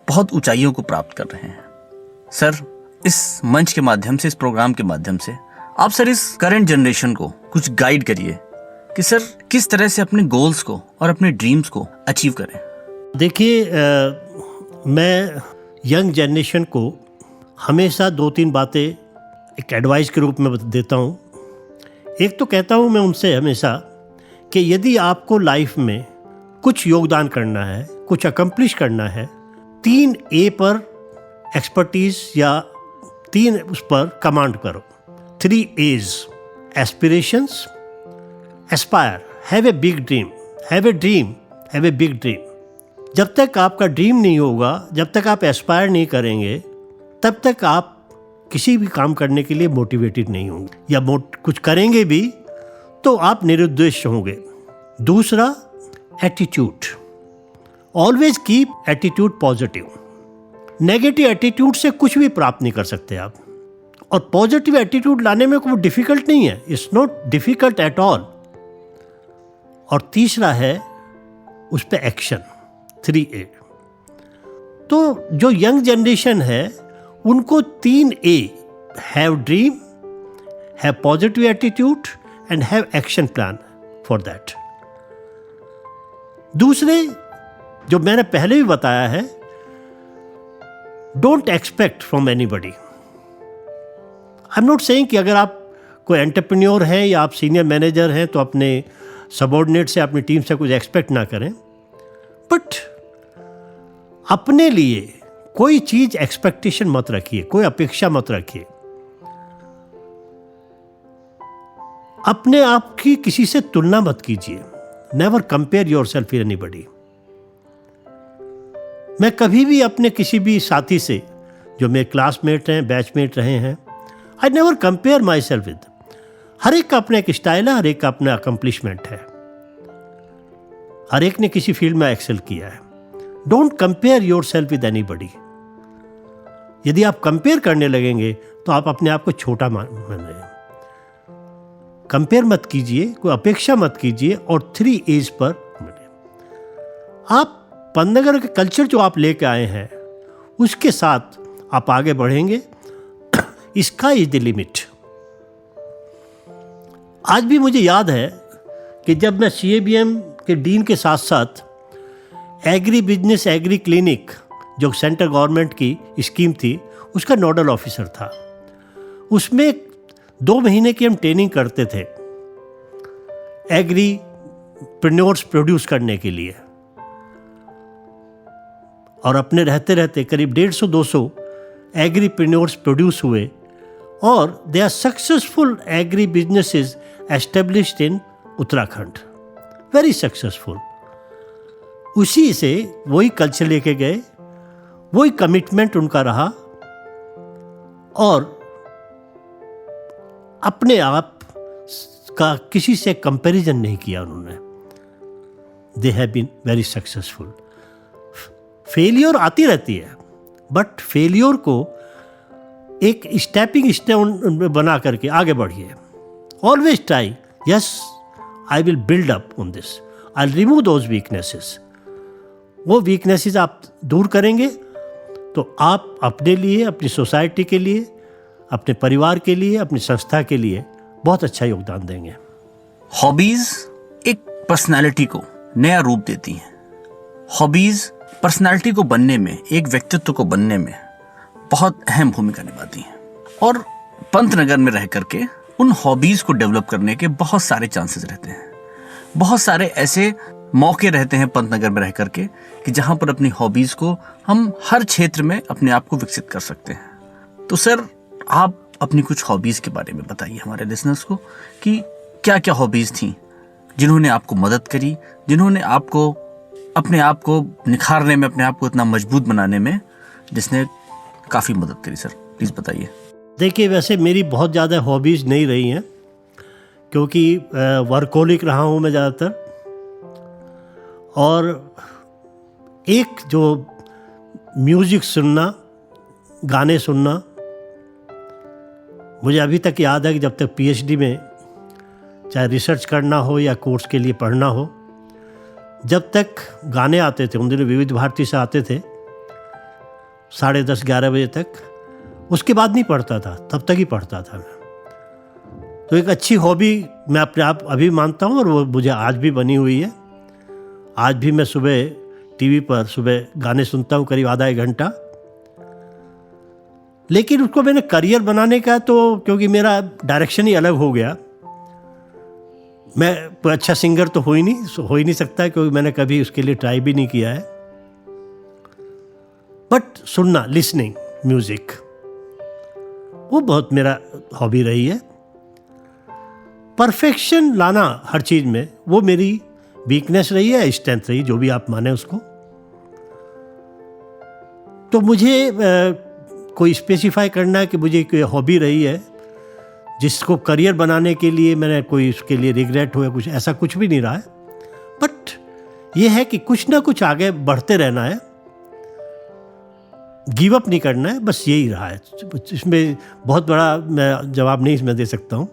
बहुत ऊंचाइयों को प्राप्त कर रहे हैं। सर इस मंच के माध्यम से, इस प्रोग्राम के माध्यम से आप सर इस करंट जनरेशन को कुछ गाइड करिए कि सर किस तरह से अपने गोल्स को और अपने ड्रीम्स को अचीव करें। देखिए, मैं यंग जनरेशन को हमेशा 2-3 बातें एक एडवाइस के रूप में देता हूँ। एक तो कहता हूँ मैं उनसे हमेशा कि यदि आपको लाइफ में कुछ योगदान करना है, कुछ अकम्प्लिश करना है, 3 A पर एक्सपर्टीज या 3 उस पर कमांड करो। 3 A's: aspirations, Aspire, have a big dream, have a dream, have a big dream. जब तक आपका ड्रीम नहीं होगा, जब तक आप एस्पायर नहीं करेंगे, तब तक आप किसी भी काम करने के लिए मोटिवेटेड नहीं होंगे, या कुछ करेंगे भी तो आप निरुद्देश्य होंगे। दूसरा, attitude. Always keep attitude positive. Negative attitude से कुछ भी प्राप्त नहीं कर सकते आप। और पॉजिटिव एटीट्यूड लाने में कोई डिफ़िकल्ट नहीं है, it's not difficult at all. और तीसरा है उस पर एक्शन, 3A। तो जो यंग जनरेशन है उनको 3A, have dream, have positive attitude and have action plan for that. दूसरे जो मैंने पहले भी बताया है, don't expect from anybody. I am not saying कि अगर आप कोई एंटरप्रेन्योर हैं या आप सीनियर मैनेजर हैं तो अपने सबऑर्डिनेट से, अपनी टीम से कुछ एक्सपेक्ट ना करें, बट अपने लिए कोई चीज एक्सपेक्टेशन मत रखिए, कोई अपेक्षा मत रखिए। अपने आप की किसी से तुलना मत कीजिए। Never compare your self with anybody. मैं कभी भी अपने किसी भी साथी से, जो मेरे क्लासमेट हैं, बैचमेट रहे हैं, I never compare myself with. हर एक का अपना एक स्टाइल है, हर एक का अपना अकम्पलिशमेंट है, हर एक ने किसी फील्ड में एक्सेल किया है। Don't compare your self with anybody. यदि आप कंपेयर करने लगेंगे तो आप अपने आप को छोटा मान रहे हैं। कंपेयर मत कीजिए, कोई अपेक्षा मत कीजिए, और 3A's पर बने। आप पंतनगर के कल्चर जो आप लेके आए हैं उसके साथ आप आगे बढ़ेंगे। इसका इज द लिमिट। आज भी मुझे याद है कि जब मैं CABM के डीन के साथ साथ एग्री बिजनेस एग्री क्लिनिक, जो सेंट्रल गवर्नमेंट की स्कीम थी, उसका नोडल ऑफिसर था, उसमें 2 महीने की हम ट्रेनिंग करते थे एग्रीप्रेन्योर्स प्रोड्यूस करने के लिए। और अपने रहते रहते करीब 150-200 एग्रीप्रेन्योर्स प्रोड्यूस हुए, और they are successful agribusinesses established in Uttarakhand, very successful. उसी से वही कल्चर लेके गए, वही कमिटमेंट उनका रहा, और अपने आप का किसी से कंपैरिजन नहीं किया उन्होंने। They have been very successful. Failure आती रहती है, बट फेलियर को एक स्टेपिंग स्टोन बना करके आगे बढ़िए। Always try, yes I will build up on this, I will remove those weaknesses. वो वीकनेसेस आप दूर करेंगे तो आप अपने लिए, अपनी सोसाइटी के लिए, अपने परिवार के लिए, अपनी संस्था के लिए बहुत अच्छा योगदान देंगे। हॉबीज एक पर्सनालिटी को नया रूप देती हैं। हॉबीज पर्सनालिटी को बनने में, एक व्यक्तित्व को बनने में बहुत अहम भूमिका निभाती हैं। और पंतनगर में रह करके उन हॉबीज को डेवलप करने के बहुत सारे चांसेस रहते हैं। बहुत सारे ऐसे मौके रहते हैं पंतनगर में रह करके कि जहां पर अपनी हॉबीज को हम हर क्षेत्र में अपने आप को विकसित कर सकते हैं। तो सर, आप अपनी कुछ हॉबीज के बारे में बताइए हमारे लिसनर्स को कि क्या क्या हॉबीज थी जिन्होंने आपको मदद करी, जिन्होंने आपको अपने आप को निखारने में, अपने आप को इतना मजबूत बनाने में, जिसने काफ़ी मदद करी। सर प्लीज़ बताइए। देखिए, वैसे मेरी बहुत ज़्यादा हॉबीज़ नहीं रही हैं, क्योंकि वर्कोलिक रहा हूँ मैं ज़्यादातर। और एक जो म्यूज़िक सुनना, गाने सुनना, मुझे अभी तक याद है कि जब तक PhD में चाहे रिसर्च करना हो या कोर्स के लिए पढ़ना हो, जब तक गाने आते थे, उन दिनों विविध भारती से आते थे 10:30-11 बजे तक, उसके बाद नहीं पढ़ता था, तब तक ही पढ़ता था मैं। तो एक अच्छी हॉबी मैं अपने आप अभी मानता हूँ, और वो मुझे आज भी बनी हुई है। आज भी मैं सुबह टीवी पर सुबह गाने सुनता हूँ, करीब आधा 1 घंटा। लेकिन उसको मैंने करियर बनाने का, तो क्योंकि मेरा डायरेक्शन ही अलग हो गया, मैं कोई अच्छा सिंगर तो हो ही नहीं सकता, क्योंकि मैंने कभी उसके लिए ट्राई भी नहीं किया है। बट सुनना, लिसनिंग म्यूजिक, वो बहुत मेरा हॉबी रही है। परफेक्शन लाना हर चीज में, वो मेरी वीकनेस रही है, स्ट्रेंथ रही, जो भी आप माने उसको। तो मुझे कोई स्पेसिफाई करना है कि मुझे कोई हॉबी रही है जिसको करियर बनाने के लिए मैंने कोई उसके लिए रिग्रेट हो या कुछ, ऐसा कुछ भी नहीं रहा है। बट ये है कि कुछ ना कुछ आगे बढ़ते रहना है। गिव अप नहीं करना है, बस यही रहा है। इसमें बहुत बड़ा मैं जवाब नहीं इसमें दे सकता हूँ,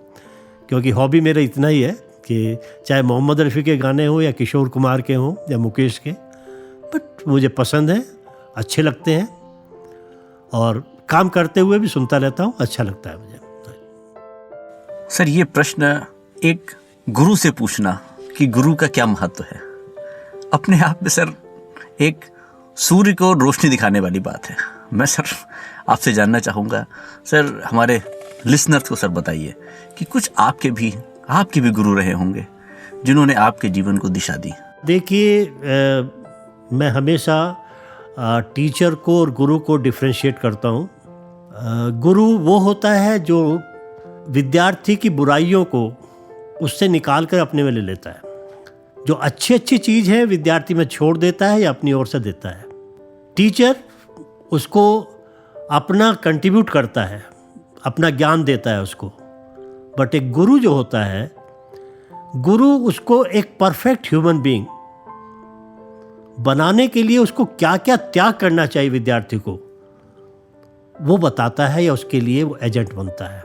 क्योंकि हॉबी मेरा इतना ही है कि चाहे मोहम्मद रफ़ी के गाने हों या किशोर कुमार के हों या मुकेश के, बट मुझे पसंद है, अच्छे लगते हैं और काम करते हुए भी सुनता रहता हूँ, अच्छा लगता है मुझे। सर, ये प्रश्न एक गुरु से पूछना कि गुरु का क्या महत्व है, अपने आप में सर एक सूर्य को रोशनी दिखाने वाली बात है। मैं सर आपसे जानना चाहूँगा, सर हमारे लिसनर्स को सर बताइए कि कुछ आपके भी गुरु रहे होंगे जिन्होंने आपके जीवन को दिशा दी। देखिए, मैं हमेशा टीचर को और गुरु को डिफ्रेंशिएट करता हूँ। गुरु वो होता है जो विद्यार्थी की बुराइयों को उससे निकाल कर अपने में ले लेता है, जो अच्छी चीज़ है विद्यार्थी में छोड़ देता है या अपनी ओर से देता है। टीचर उसको अपना कंट्रीब्यूट करता है, अपना ज्ञान देता है उसको, बट एक गुरु जो होता है, गुरु उसको एक परफेक्ट ह्यूमन बीइंग बनाने के लिए उसको क्या क्या त्याग करना चाहिए विद्यार्थी को, वो बताता है या उसके लिए वो एजेंट बनता है।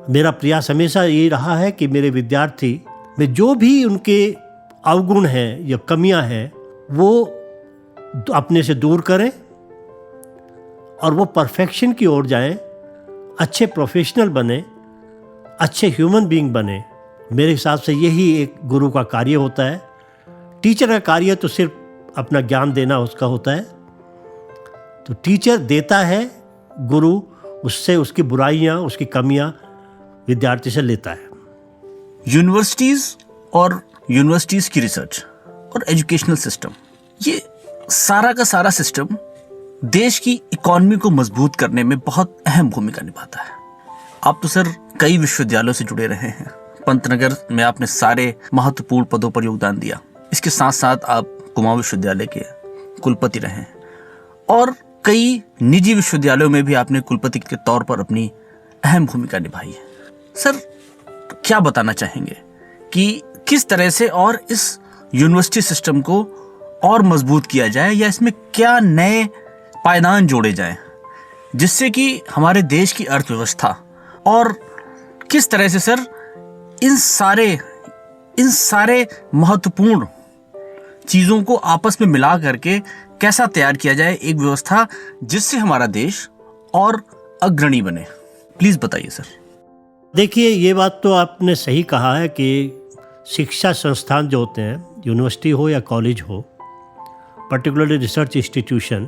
मेरा प्रयास हमेशा ये रहा है कि मेरे विद्यार्थी में जो भी उनके अवगुण हैं या कमियां हैं वो अपने से दूर करें और वो परफेक्शन की ओर जाएं, अच्छे प्रोफेशनल बने, अच्छे ह्यूमन बीइंग बने। मेरे हिसाब से यही एक गुरु का कार्य होता है। टीचर का कार्य तो सिर्फ अपना ज्ञान देना उसका होता है, तो टीचर देता है, गुरु उससे उसकी बुराइयां, उसकी कमियां विद्यार्थी से लेता है। यूनिवर्सिटीज़ और यूनिवर्सिटीज़ की रिसर्च और एजुकेशनल सिस्टम, ये सारा का सारा सिस्टम देश की इकॉनमी को मजबूत करने में बहुत अहम भूमिका निभाता है। आप तो सर कई विश्वविद्यालयों से जुड़े रहे हैं, पंतनगर में आपने सारे महत्वपूर्ण पदों पर योगदान दिया, इसके साथ साथ आप कुमाऊं विश्वविद्यालय के कुलपति रहे हैं और कई निजी विश्वविद्यालयों में भी आपने कुलपति के तौर पर अपनी अहम भूमिका निभाई है। सर, क्या बताना चाहेंगे कि किस तरह से और इस यूनिवर्सिटी सिस्टम को और मजबूत किया जाए, या इसमें क्या नए पायदान जोड़े जाएं जिससे कि हमारे देश की अर्थव्यवस्था, और किस तरह से सर इन सारे महत्वपूर्ण चीज़ों को आपस में मिला करके कैसा तैयार किया जाए एक व्यवस्था जिससे हमारा देश और अग्रणी बने, प्लीज़ बताइए सर। देखिए, ये बात तो आपने सही कहा है कि शिक्षा संस्थान जो होते हैं, यूनिवर्सिटी हो या कॉलेज हो, पर्टिकुलरली रिसर्च इंस्टीट्यूशन,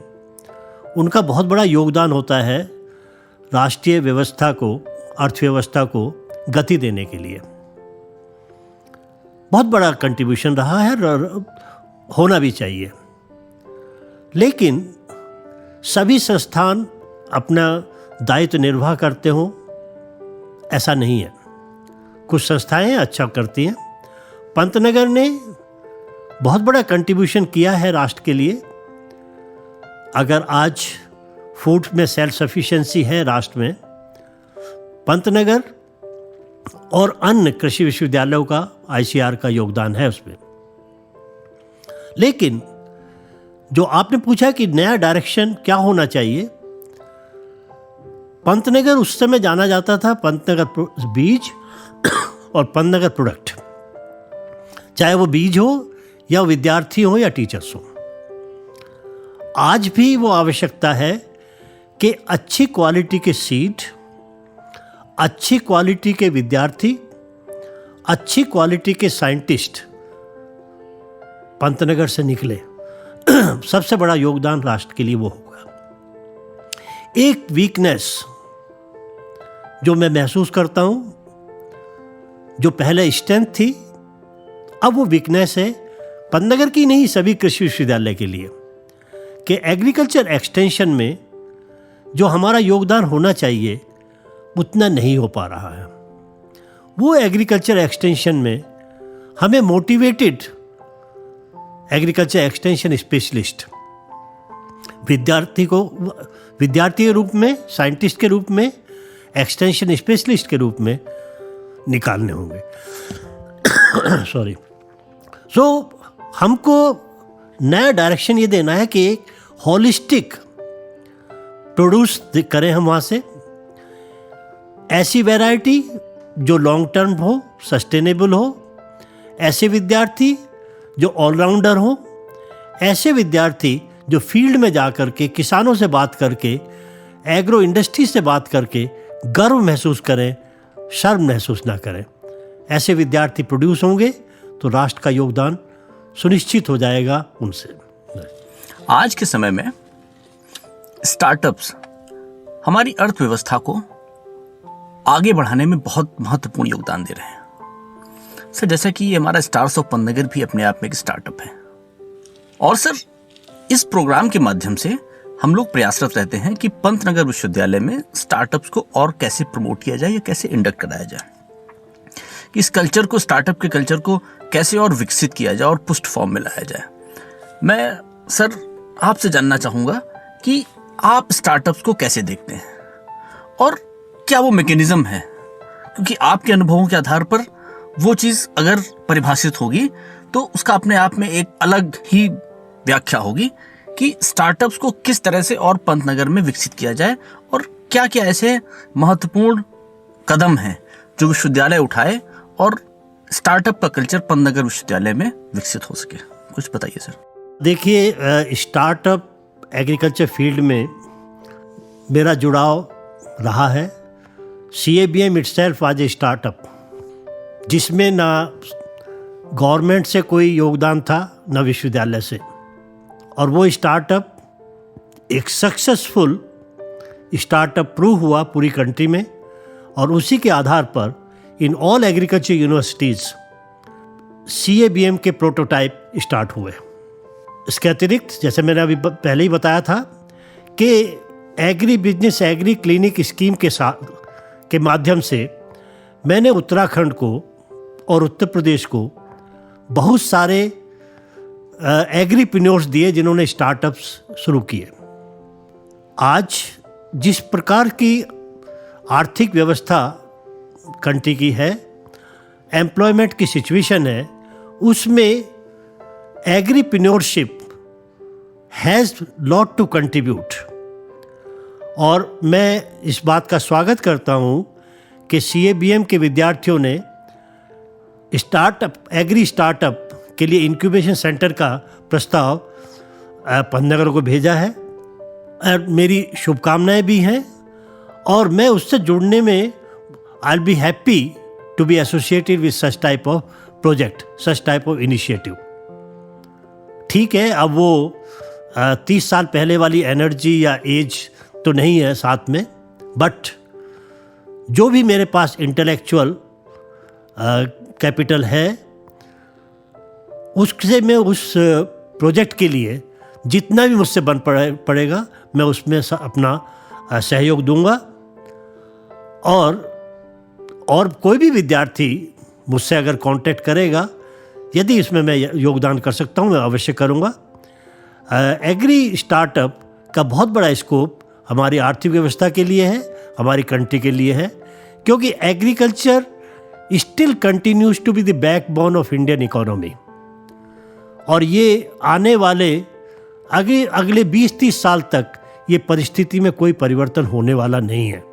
उनका बहुत बड़ा योगदान होता है राष्ट्रीय व्यवस्था को, अर्थव्यवस्था को गति देने के लिए। बहुत बड़ा कंट्रीब्यूशन रहा है और होना भी चाहिए। लेकिन सभी संस्थान अपना दायित्व निर्वाह करते हों ऐसा नहीं है। कुछ संस्थाएं अच्छा करती हैं। पंतनगर ने बहुत बड़ा कंट्रीब्यूशन किया है राष्ट्र के लिए। अगर आज फूड में सेल्फ सफिशिएंसी है राष्ट्र में, पंतनगर और अन्य कृषि विश्वविद्यालयों का, आईसीआर का योगदान है उसमें। लेकिन जो आपने पूछा कि नया डायरेक्शन क्या होना चाहिए, पंतनगर उस समय जाना जाता था पंतनगर बीज और पंतनगर प्रोडक्ट, चाहे वो बीज हो या विद्यार्थी हो या टीचर्स हो। आज भी वो आवश्यकता है कि अच्छी क्वालिटी के सीड, अच्छी क्वालिटी के विद्यार्थी, अच्छी क्वालिटी के साइंटिस्ट पंतनगर से निकले। सबसे बड़ा योगदान राष्ट्र के लिए वो होगा। एक वीकनेस जो मैं महसूस करता हूं, जो पहले स्ट्रेंथ थी, अब वो वीकनेस है पंतनगर की नहीं, सभी कृषि विश्वविद्यालय के लिए, कि एग्रीकल्चर एक्सटेंशन में जो हमारा योगदान होना चाहिए उतना नहीं हो पा रहा है। वो एग्रीकल्चर एक्सटेंशन में हमें मोटिवेटेड एग्रीकल्चर एक्सटेंशन स्पेशलिस्ट विद्यार्थी के रूप में, साइंटिस्ट के रूप में, एक्सटेंशन स्पेशलिस्ट के रूप में निकालने होंगे। सॉरी। सो हमको नया डायरेक्शन ये देना है कि एक होलिस्टिक प्रोड्यूस करें हम वहाँ से ऐसी वैरायटी जो लॉन्ग टर्म हो, सस्टेनेबल हो, ऐसे विद्यार्थी जो ऑलराउंडर हो, ऐसे विद्यार्थी जो फील्ड में जा कर के किसानों से बात करके, एग्रो इंडस्ट्री से बात करके गर्व महसूस करें, शर्म महसूस ना करें। ऐसे विद्यार्थी प्रोड्यूस होंगे तो राष्ट्र का योगदान सुनिश्चित हो जाएगा उनसे। आज के समय में स्टार्टअप्स हमारी अर्थव्यवस्था को आगे बढ़ाने में बहुत महत्वपूर्ण योगदान दे रहे हैं। सर, जैसा कि ये हमारा स्टार्स ऑफ पंतनगर भी अपने आप में एक स्टार्टअप है। और सर, इस प्रोग्राम के माध्यम से हम लोग प्रयासरत रहते हैं कि पंतनगर विश्वविद्यालय में स्टार्टअप्स को और कैसे प्रमोट किया जाए या कैसे इंडक्ट कराया जाए, कि इस कल्चर को, स्टार्टअप के कल्चर को कैसे और विकसित किया जाए और पुष्ट फॉर्म में लाया जाए। मैं सर आपसे जानना चाहूँगा कि आप स्टार्टअप्स को कैसे देखते हैं और क्या वो मैकेनिज्म है, क्योंकि आपके अनुभवों के आधार पर वो चीज़ अगर परिभाषित होगी तो उसका अपने आप में एक अलग ही व्याख्या होगी कि स्टार्टअप्स को किस तरह से और पंतनगर में विकसित किया जाए और क्या क्या ऐसे महत्वपूर्ण कदम हैं जो विश्वविद्यालय उठाए और स्टार्टअप का कल्चर पंतनगर विश्वविद्यालय में विकसित हो सके। कुछ बताइए सर। देखिए, स्टार्टअप एग्रीकल्चर फील्ड में मेरा जुड़ाव रहा है। CABM इटसेल्फ आज ए स्टार्टअप, जिसमें ना गवर्नमेंट से कोई योगदान था ना विश्वविद्यालय से, और वो स्टार्टअप एक सक्सेसफुल स्टार्टअप प्रूव हुआ पूरी कंट्री में। और उसी के आधार पर in all agriculture universities CABM के प्रोटोटाइप स्टार्ट हुए। इसके अतिरिक्त, जैसे मैंने अभी पहले ही बताया था, कि agri business agree clinic scheme के माध्यम से मैंने उत्तराखंड को और उत्तर प्रदेश को बहुत सारे एग्रीप्रेन्योर्स दिए जिन्होंने स्टार्टअप्स शुरू किए। आज जिस प्रकार की आर्थिक व्यवस्था कंट्री की है, एम्प्लॉयमेंट की सिचुएशन है, उसमें एग्रीप्रेन्योरशिप हैज़ लॉट टू कंट्रीब्यूट। और मैं इस बात का स्वागत करता हूँ कि CABM के विद्यार्थियों ने एग्री स्टार्टअप के लिए इंक्यूबेशन सेंटर का प्रस्ताव पंतनगर को भेजा है। और मेरी शुभकामनाएं भी हैं और मैं उससे जुड़ने में I will be happy to be associated with such type of project, such type of initiative. ठीक है, अब वो 30 साल पहले वाली एनर्जी या एज तो नहीं है साथ में, बट जो भी मेरे पास इंटेलेक्चुअल कैपिटल है, उससे मैं उस प्रोजेक्ट के लिए जितना भी मुझसे बन पड़ेगा मैं उसमें अपना सहयोग दूंगा। और कोई भी विद्यार्थी मुझसे अगर कांटेक्ट करेगा, यदि इसमें मैं योगदान कर सकता हूं, मैं अवश्य करूंगा। एग्री स्टार्टअप का बहुत बड़ा स्कोप हमारी आर्थिक व्यवस्था के लिए है, हमारी कंट्री के लिए है, क्योंकि agriculture still continues to be the backbone of Indian economy. और ये आने वाले अगले 20-30 साल तक ये परिस्थिति में कोई परिवर्तन होने वाला नहीं है।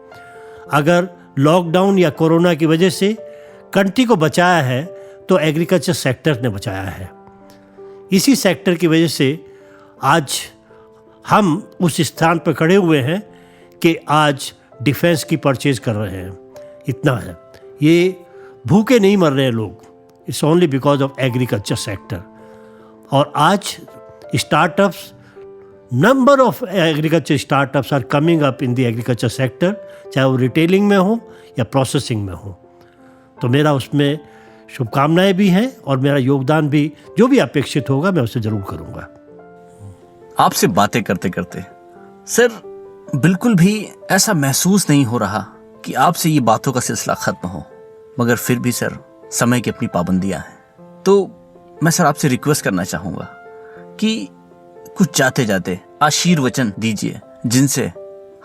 अगर लॉकडाउन या कोरोना की वजह से कंट्री को बचाया है तो एग्रीकल्चर सेक्टर ने बचाया है। इसी सेक्टर की वजह से आज हम उस स्थान पर खड़े हुए हैं कि आज डिफेंस की परचेज कर रहे हैं। इतना है, ये भूखे नहीं मर रहे हैं लोग, it's only because of agriculture sector. और आज startups, number of agriculture startups are coming up in the agriculture sector, चाहे वो रिटेलिंग में हो या प्रोसेसिंग में हो। तो मेरा उसमें शुभकामनाएं भी हैं और मेरा योगदान भी जो भी अपेक्षित होगा मैं उसे जरूर करूंगा। आपसे बातें करते करते सर बिल्कुल भी ऐसा महसूस नहीं हो रहा कि आपसे ये बातों का सिलसिला खत्म हो, मगर फिर भी सर समय की अपनी पाबंदियां हैं। तो मैं सर आपसे रिक्वेस्ट करना चाहूंगा कि कुछ जाते जाते आशीर्वचन दीजिए, जिनसे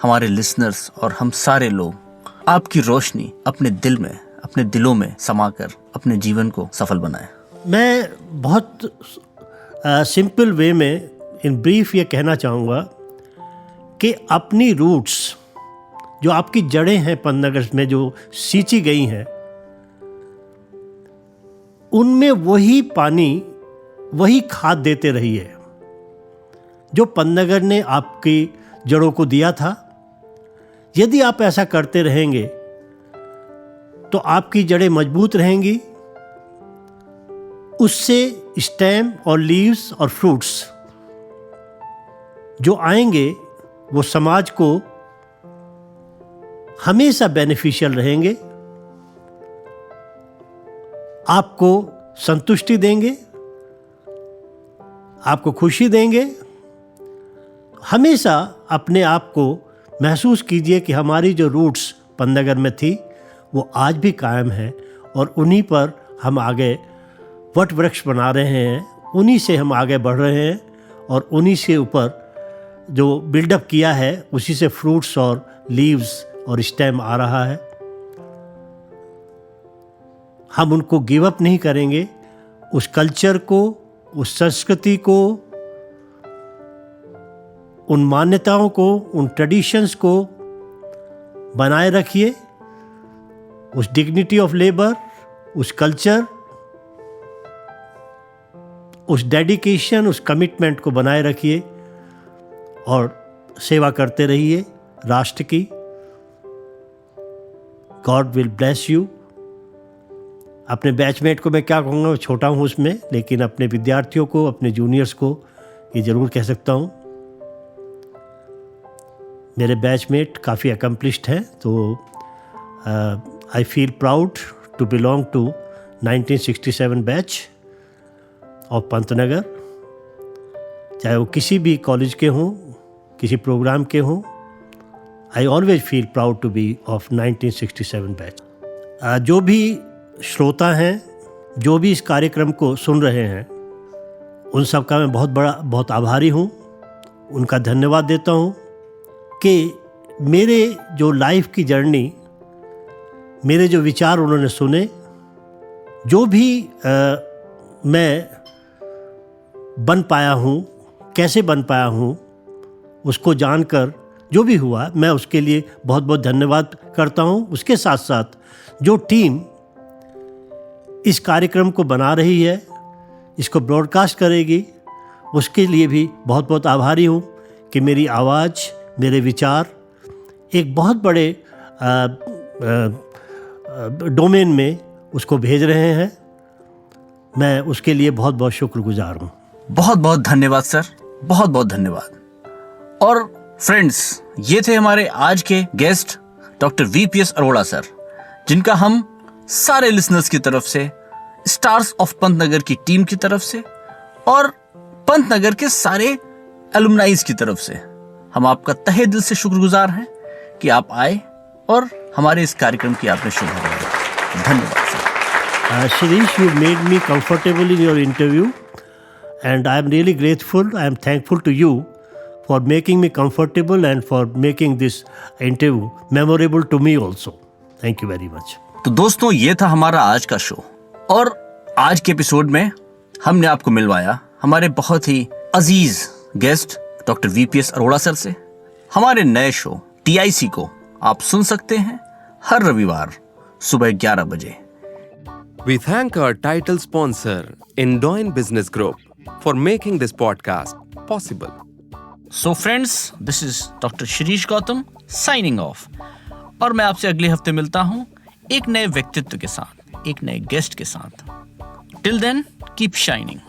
हमारे लिसनर्स और हम सारे लोग आपकी रोशनी अपने दिल में, अपने दिलों में समाकर अपने जीवन को सफल बनाएं। मैं बहुत सिंपल वे में इन ब्रीफ ये कहना चाहूँगा कि अपनी रूट्स, जो आपकी जड़ें हैं पंतनगर में जो सींची गई हैं, उनमें वही पानी, वही खाद देते रहिए जो पंतनगर ने आपकी जड़ों को दिया था। यदि आप ऐसा करते रहेंगे तो आपकी जड़ें मजबूत रहेंगी, उससे स्टेम और लीव्स और फ्रूट्स जो आएंगे वो समाज को हमेशा बेनिफिशियल रहेंगे, आपको संतुष्टि देंगे, आपको खुशी देंगे। हमेशा अपने आप को महसूस कीजिए कि हमारी जो रूट्स पंतनगर में थी वो आज भी कायम है और उन्हीं पर हम आगे वट वृक्ष बना रहे हैं, उन्हीं से हम आगे बढ़ रहे हैं और उन्हीं से ऊपर जो बिल्डअप किया है उसी से फ्रूट्स और लीव्स और स्टेम आ रहा है। हम उनको गिव अप नहीं करेंगे। उस कल्चर को, उस संस्कृति को, उन मान्यताओं को, उन ट्रेडिशंस को बनाए रखिए। उस डिग्निटी ऑफ लेबर, उस कल्चर, उस डेडिकेशन, उस कमिटमेंट को बनाए रखिए और सेवा करते रहिए राष्ट्र की। God will bless you. अपने बैचमेट को मैं क्या कहूँगा, छोटा हूँ उसमें, लेकिन अपने विद्यार्थियों को, अपने जूनियर्स को ये ज़रूर कह सकता हूँ। मेरे बैचमेट काफ़ी अकम्पलिश्ड हैं, तो I feel proud to belong to 1967 batch of Pantnagar. चाहे वो किसी भी कॉलेज के हों, किसी प्रोग्राम के हों, I always feel proud to be of 1967 batch. जो भी श्रोता हैं, जो भी इस कार्यक्रम को सुन रहे हैं, उन सब का मैं बहुत आभारी हूँ। उनका धन्यवाद देता हूँ कि मेरे जो लाइफ की जर्नी, मेरे जो विचार उन्होंने सुने, जो भी मैं बन पाया हूँ, कैसे बन पाया हूँ, उसको जानकर जो भी हुआ, मैं उसके लिए बहुत बहुत धन्यवाद करता हूँ। उसके साथ साथ जो टीम इस कार्यक्रम को बना रही है, इसको ब्रॉडकास्ट करेगी, उसके लिए भी बहुत बहुत आभारी हूँ कि मेरी आवाज़, मेरे विचार एक बहुत बड़े डोमेन में उसको भेज रहे हैं। मैं उसके लिए बहुत बहुत शुक्रगुजार हूँ। बहुत बहुत धन्यवाद सर, बहुत बहुत धन्यवाद। और फ्रेंड्स, ये थे हमारे आज के guest doctor VPS Arora sir, जिनका हम सारे लिसनर्स की तरफ से, स्टार्स ऑफ पंतनगर की टीम की तरफ से और पंतनगर के सारे एलुमनाइज की तरफ से हम आपका तहे दिल से शुक्रगुजार हैं कि आप आए और हमारे इस कार्यक्रम की आपने शुभ धन्यवाद sir. Shirish, you made me comfortable in your interview and I am really grateful. I am thankful to you for making me comfortable and for making this interview memorable to me also. Thank you very much. तो दोस्तों, ये था हमारा आज का show और आज के एपिसोड में हमने आपको मिलवाया हमारे बहुत ही अजीज guest doctor VPS Arora sir से। हमारे नए शो TIC को आप सुन सकते हैं हर रविवार सुबह 11 बजे। We thank our title sponsor, Indoin Business Group, for making this podcast possible. So friends, this is Dr. Shirish Gautam signing off. और मैं आपसे अगले हफ्ते मिलता हूँ एक नए व्यक्तित्व के साथ, एक नए गेस्ट के साथ। Till then, keep shining.